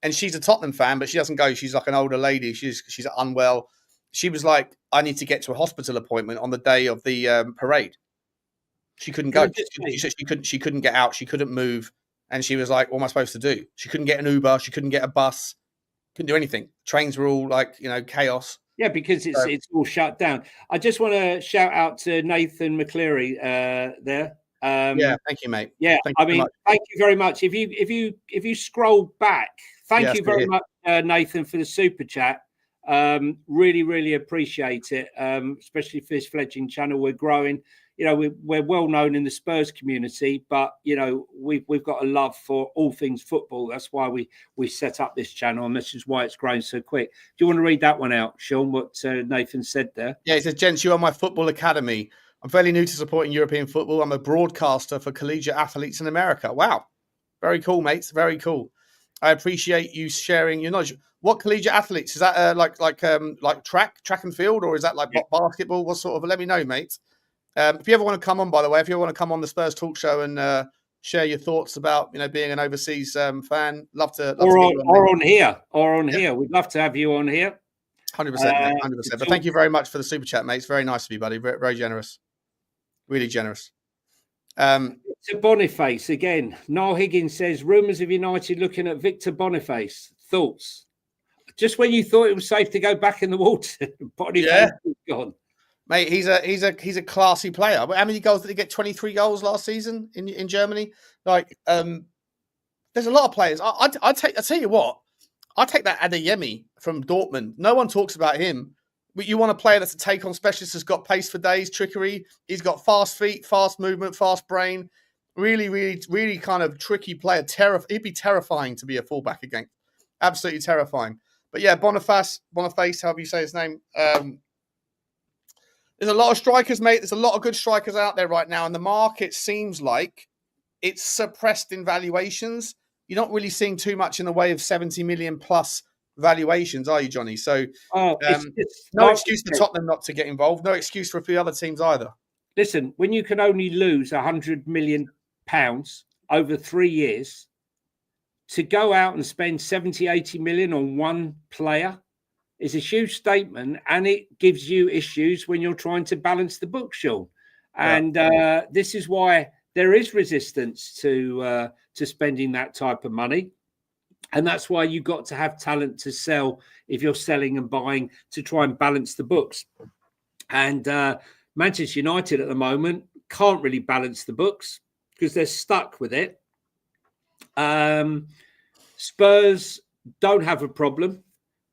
And she's a Tottenham fan, but she doesn't go. She's like an older lady. She's unwell. She was like, I need to get to a hospital appointment on the day of the parade. She couldn't go. She couldn't get out. She couldn't move. And she was like, what am I supposed to do? She couldn't get an Uber. She couldn't get a bus. Couldn't do anything. Trains were all like, chaos. Yeah, because it's all shut down. I just want to shout out to Nathan McCleary there. Thank you, mate. Yeah, thank you very much. If you scroll back, thank you very much, Nathan, for the super chat. Really, really appreciate it. Especially for this fledgling channel, we're growing. We're well known in the Spurs community, but we've got a love for all things football. That's why we set up this channel, and this is why it's grown so quick. Do you want to read that one out, Sean? What Nathan said there? Yeah, he says, "Gents, you are my football academy. I'm fairly new to supporting European football. I'm a broadcaster for collegiate athletes in America." Wow, very cool, mates. Very cool. I appreciate you sharing your knowledge. What collegiate athletes is that? Like track and field, or is that like basketball? What sort of? Let me know, mate. If you ever want to come on, by the way, if you ever want to come on the Spurs Talk Show and share your thoughts about being an overseas fan, love to. Or on here. We'd love to have you on here. 100%, 100%. But thank you very much for the super chat, mate. It's very nice of you, buddy. Very, very generous. Really generous. To Boniface again. Niall Higgins says rumours of United looking at Victor Boniface. Thoughts? Just when you thought it was safe to go back in the water, Boniface is gone. Mate, he's a classy player. How many goals did he get? 23 goals last season in Germany. Like, there's a lot of players. I tell you what, I take that Adeyemi from Dortmund. No one talks about him. But you want a player that's a take-on specialist, has got pace for days, trickery. He's got fast feet, fast movement, fast brain. Really, really, really kind of tricky player. He'd be terrifying to be a fullback against. Absolutely terrifying. But yeah, Boniface, however you say his name. There's a lot of strikers, mate. There's a lot of good strikers out there right now. And the market seems like it's suppressed in valuations. You're not really seeing too much in the way of 70 million plus valuations, are you, Johnny? So no excuse for Tottenham not to get involved. No excuse for a few other teams either. Listen, when you can only lose £100 million over 3 years, to go out and spend 70, 80 million on one player is a huge statement, and it gives you issues when you're trying to balance the book, Sean. And this is why there is resistance to spending that type of money. And that's why you've got to have talent to sell if you're selling and buying to try and balance the books. And Manchester United at the moment can't really balance the books because they're stuck with it. Spurs don't have a problem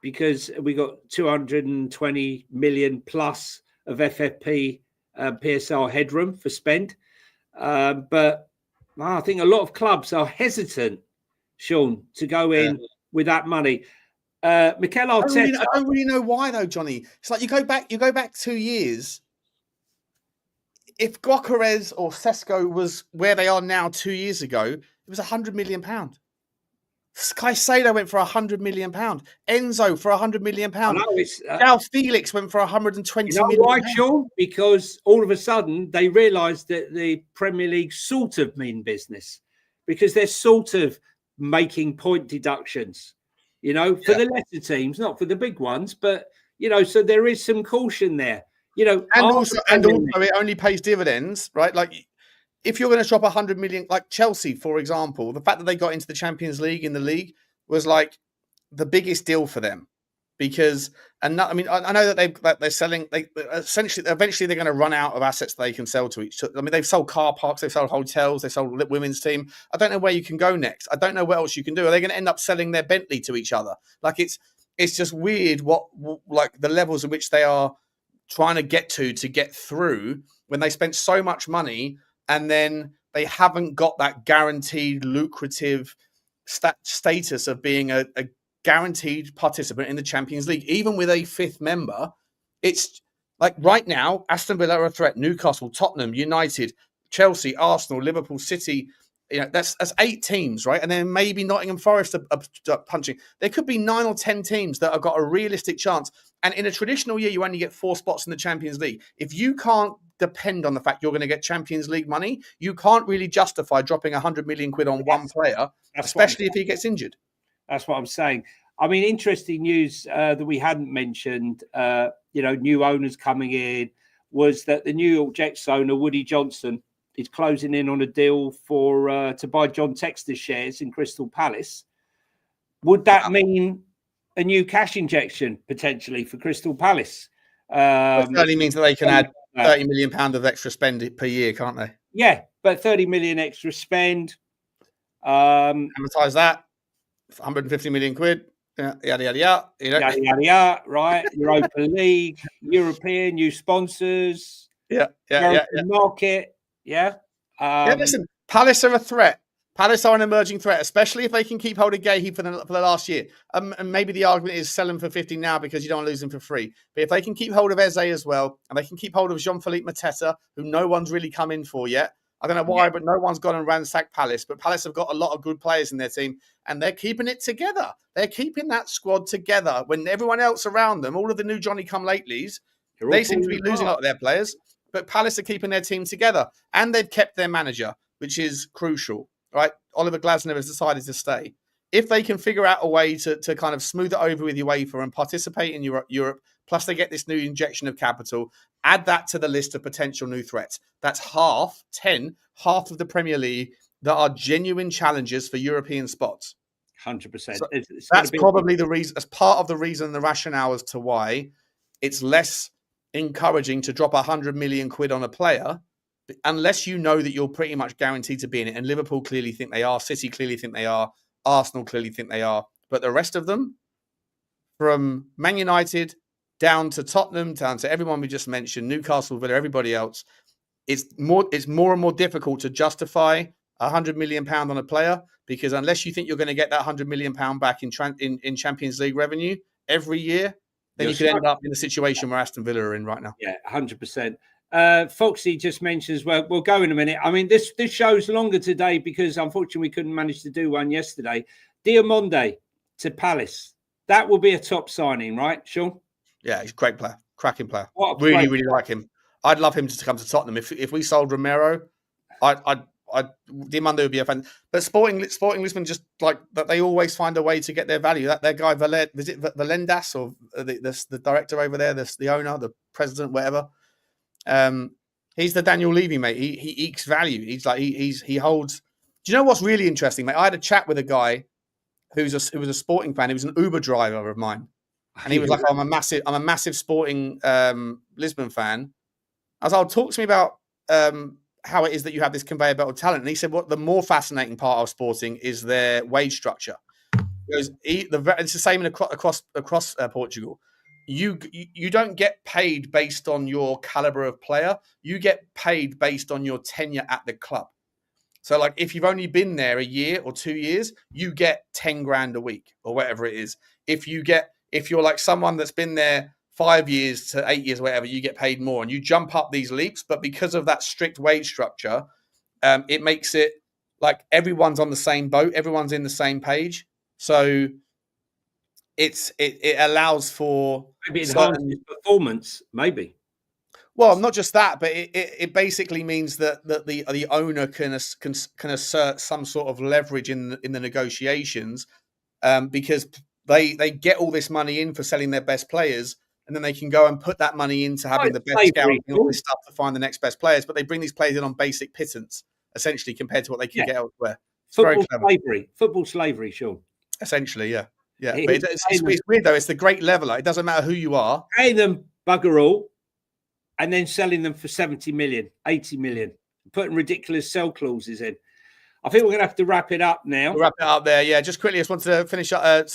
because we got 220 million plus of FFP PSL headroom for spend. But I think a lot of clubs are hesitant, Sean, to go in with that money. Mikel Arteta. I don't really know why though, Johnny. It's like you go back 2 years. If Kerkez or Sesko was where they are now 2 years ago, it was £100 million. Caicedo went for £100 million. Enzo for £100 million. Now Felix went for 120 million. Why, Sean? Because all of a sudden they realised that the Premier League sort of mean business because they're sort of making point deductions, for the lesser teams, not for the big ones, but so there is some caution there, and also it only pays dividends, right? Like if you're going to drop 100 million, like Chelsea, for example, the fact that they got into the Champions League in the league was like the biggest deal for them. because, and not, I mean, I know that they're selling. Eventually they're going to run out of assets they can sell to each. I mean, they've sold car parks, they've sold hotels, they've sold women's team. I don't know where you can go next. I don't know what else you can do. Are they going to end up selling their Bentley to each other? Like it's just weird what like the levels in which they are trying to get through when they spent so much money and then they haven't got that guaranteed lucrative status of being a guaranteed participant in the Champions League. Even with a fifth member, it's like right now, Aston Villa are a threat, Newcastle, Tottenham, United, Chelsea, Arsenal, Liverpool, City. You know, that's 8 teams, right? And then maybe Nottingham Forest are punching. There could be 9 or 10 teams that have got a realistic chance. And in a traditional year, you only get 4 spots in the Champions League. If you can't depend on the fact you're going to get Champions League money, you can't really justify dropping 100 million quid on one player, especially if he gets injured. That's what I'm saying. I mean, interesting news that we hadn't mentioned, new owners coming in, was that the New York Jets owner, Woody Johnson, is closing in on a deal to buy John Textor's shares in Crystal Palace. Would that mean a new cash injection potentially for Crystal Palace? It certainly means that they can add £30 million of extra spend per year, can't they? Yeah, but 30 million extra spend. Amortize that, 150 million quid. Yeah, yada, yada, yada. Yada, yada, yada, right. Europa League, European, new sponsors. Yeah. Market. Yeah. Listen, Palace are a threat. Palace are an emerging threat, especially if they can keep hold of Guehi for the last year. And maybe the argument is sell him for 50 now because you don't want to lose him for free. But if they can keep hold of Eze as well, and they can keep hold of Jean-Philippe Mateta, who no one's really come in for yet. I don't know why, but no one's gone and ransacked Palace. But Palace have got a lot of good players in their team, and they're keeping it together. They're keeping that squad together. When everyone else around them, all of the new Johnny-come-latelys, they seem to be losing a lot of their players. But Palace are keeping their team together, and they've kept their manager, which is crucial, right? Oliver Glasner has decided to stay. If they can figure out a way to kind of smooth it over with UEFA and participate in Europe, plus they get this new injection of capital, add that to the list of potential new threats. That's half of the Premier League that are genuine challenges for European spots. 100%. So that's probably the reason, as part of the reason, the rationale as to why it's less encouraging to drop 100 million quid on a player unless you know that you're pretty much guaranteed to be in it. And Liverpool clearly think they are, City clearly think they are, Arsenal clearly think they are, but the rest of them, from Man United down to Tottenham, down to everyone we just mentioned, Newcastle, Villa, everybody else, it's more and more difficult to justify £100 million on a player, because unless you think you're going to get that £100 million back in Champions League revenue every year, then you could end up in the situation where Aston Villa are in right now. Yeah, 100%. Foxy just mentions, well, we'll go in a minute. I mean, this show's longer today because unfortunately we couldn't manage to do one yesterday. Diamonde to Palace. That will be a top signing, right, Sean? Yeah, he's a great player, cracking player. Really like him. I'd love him to come to Tottenham. If we sold Romero, Diamonde would be a fan. But Sporting Lisbon, just like that, they always find a way to get their value. That their guy Valendas or the director over there, the owner, the president, whatever. He's the Daniel Levy, mate. He ekes value. He holds. Do you know what's really interesting, mate? I had a chat with a guy who was a Sporting fan. He was an Uber driver of mine, and he was like, "I'm a massive Sporting Lisbon fan." I was like, "Talk to me about how it is that you have this conveyor belt of talent." And he said, "What the more fascinating part of Sporting is their wage structure. Because it's the same across Portugal. You don't get paid based on your caliber of player. You get paid based on your tenure at the club. So, like, if you've only been there a year or 2 years, you get 10 grand a week or whatever it is. If you're like someone that's been there 5 years to 8 years, whatever, you get paid more, and you jump up these leaps. But because of that strict wage structure, it makes it like everyone's on the same boat, everyone's in the same page. So it allows for maybe enhanced performance, maybe. Well, not just that, but it basically means that the owner can assert some sort of leverage in the negotiations, because they get all this money in for selling their best players, and then they can go and put that money into having the best scouting and all this stuff to find the next best players. But they bring these players in on basic pittance, essentially, compared to what they can get elsewhere. Football slavery, Sean. Essentially, yeah. Yeah, but it's weird though. It's the great leveler. It doesn't matter who you are. Paying them bugger all, and then selling them for 70 million, 80 million, putting ridiculous sell clauses in. I think we're going to have to wrap it up now. We'll wrap it up there. Yeah, just quickly, I just wanted to finish up.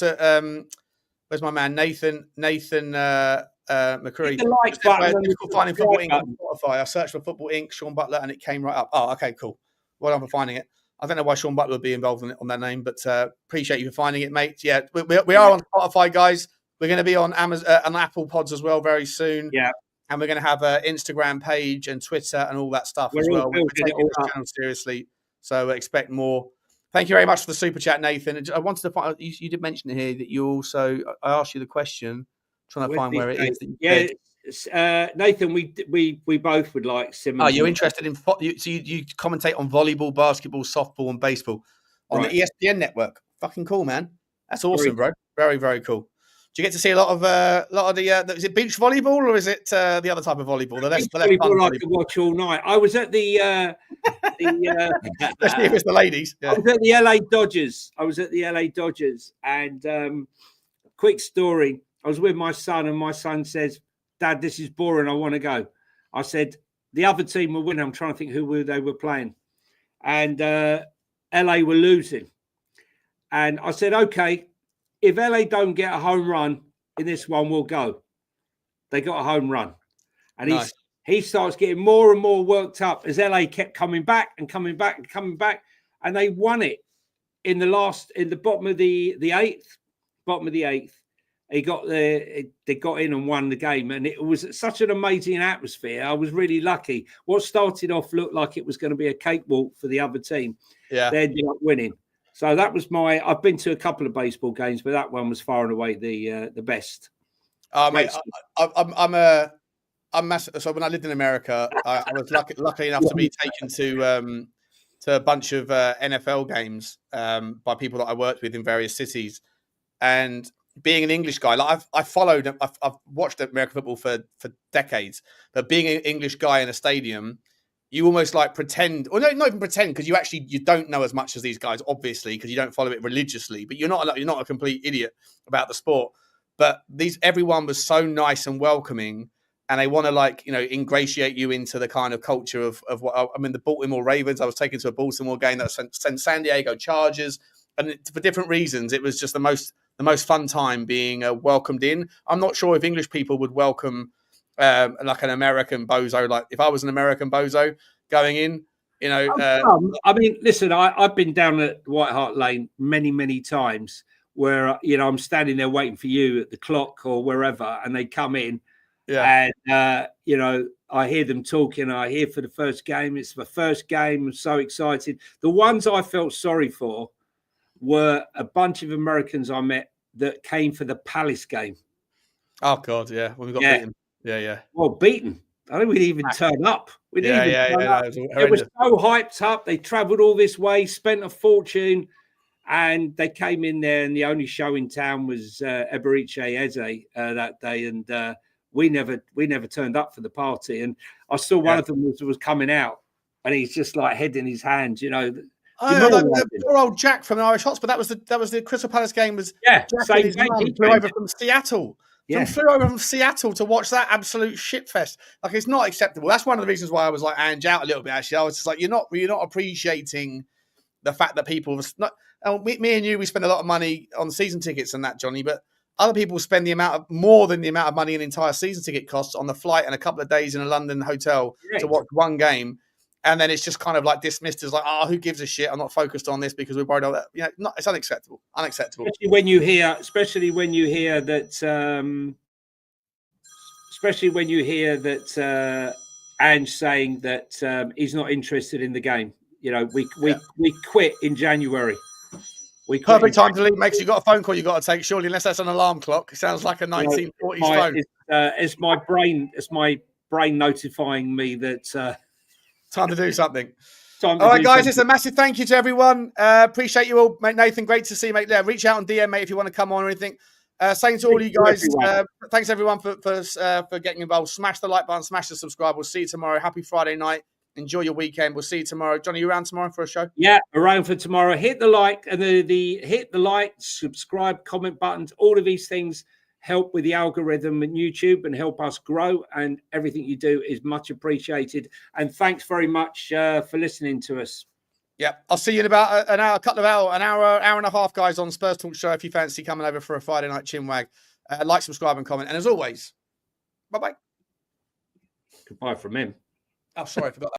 Where's my man Nathan McCurry? The like button. Finding Football Inc. on Spotify. I searched for Football Inc. Sean Butler, and it came right up. Oh, okay, cool. Well done for finding it. I don't know why Sean Butler would be involved on that name, but appreciate you for finding it, mate. Yeah, we are on Spotify, guys. We're going to be on Amazon and Apple Pods as well very soon. Yeah. And we're going to have an Instagram page and Twitter and all that stuff as well. We're taking this channel seriously, so expect more. Thank you very much for the super chat, Nathan. I wanted to find you did mention here that you also. I asked you the question, trying to find where it is. Yeah, Nathan, we both would like similar. Oh, you're interested in so you commentate on volleyball, basketball, softball, and baseball on the ESPN network. Fucking cool, man. That's awesome, bro. Very, very cool. Do you get to see a lot of the? Is it beach volleyball or is it the other type of volleyball? The less fun volleyball I could watch all night. I was at the especially if it's the ladies. Yeah. I was at the LA Dodgers, and quick story. I was with my son, and my son says, "Dad, this is boring. I want to go." I said, "The other team were winning." I'm trying to think who they were playing, and LA were losing. And I said, "Okay, if LA don't get a home run in this one, we'll go." They got a home run. And nice. He starts getting more and more worked up as LA kept coming back and coming back and coming back. And they won it in the bottom of the eighth. They got in and won the game. And it was such an amazing atmosphere. I was really lucky. What started off looked like it was going to be a cakewalk for the other team. Yeah. They ended up winning. So that was I've been to a couple of baseball games, but that one was far and away the best. Mate, I'm massive. So when I lived in America, I was lucky enough to be taken to a bunch of NFL games by people that I worked with in various cities. And being an English guy, like I've watched American football for decades, but being an English guy in a stadium, you almost like pretend, or no, not even pretend, because you don't know as much as these guys, obviously, because you don't follow it religiously. But you're not a complete idiot about the sport. But everyone was so nice and welcoming, and they want to ingratiate you into the kind of culture of what the Baltimore Ravens. I was taken to a Baltimore game that was San Diego Chargers, and for different reasons, it was just the most fun time being welcomed in. I'm not sure if English people would welcome like an American bozo. Like if I was an American bozo going in, listen, I've been down at White Hart Lane many times where I'm standing there waiting for you at the clock or wherever, and they come in, and I hear them talking. I hear for the first game. It's the first game. I'm so excited. The ones I felt sorry for were a bunch of Americans I met that came for the Palace game. Oh God, yeah, when we got beaten. Yeah. Well, beaten. I don't think we'd even turn up. We didn't even turn up. It was so hyped up. They travelled all this way, spent a fortune, and they came in there, and the only show in town was Eberiche Eze that day, and we never turned up for the party. And I saw one of them was coming out, and he's just like head in his hands, poor old Jack from the Irish Hotspur. That was the Crystal Palace game. Was Jack his mum flew over from Seattle. Yeah. Flew over from Seattle to watch that absolute shitfest. Like, it's not acceptable. That's one of the reasons why I was like Ange out a little bit. Actually, I was just like, you're not appreciating the fact that people not. Me and you, we spend a lot of money on season tickets and that, Johnny. But other people spend more than the amount of money an entire season ticket costs on the flight and a couple of days in a London hotel to watch one game. And then it's just kind of like dismissed as like, who gives a shit? I'm not focused on this because we're worried about that. It's unacceptable. Unacceptable. Especially when you hear that Ange saying that he's not interested in the game. We quit in January. Perfect time to leave, mate. You got a phone call you got to take, surely, unless that's an alarm clock. It sounds like a 1940s phone. It's my brain notifying me that. Time to do something. All right, guys, it's a massive thank you to everyone. Appreciate you all, mate. Nathan, great to see you, mate. Yeah, reach out on DM, mate, if you want to come on or anything. Saying to all you guys, thanks everyone for getting involved. Smash the like button, smash the subscribe. We'll see you tomorrow. Happy Friday night. Enjoy your weekend. We'll see you tomorrow. Johnny, you around tomorrow for a show? Yeah, around for tomorrow. Hit the like and hit the like, subscribe, comment buttons. All of these things help with the algorithm and YouTube and help us grow. And everything you do is much appreciated. And thanks very much for listening to us. Yeah, I'll see you in about an hour, an hour and a half, guys, on Spurs Talk Show. If you fancy coming over for a Friday night chinwag, like, subscribe, and comment. And as always, bye-bye. Goodbye from him. Oh, sorry, I forgot that.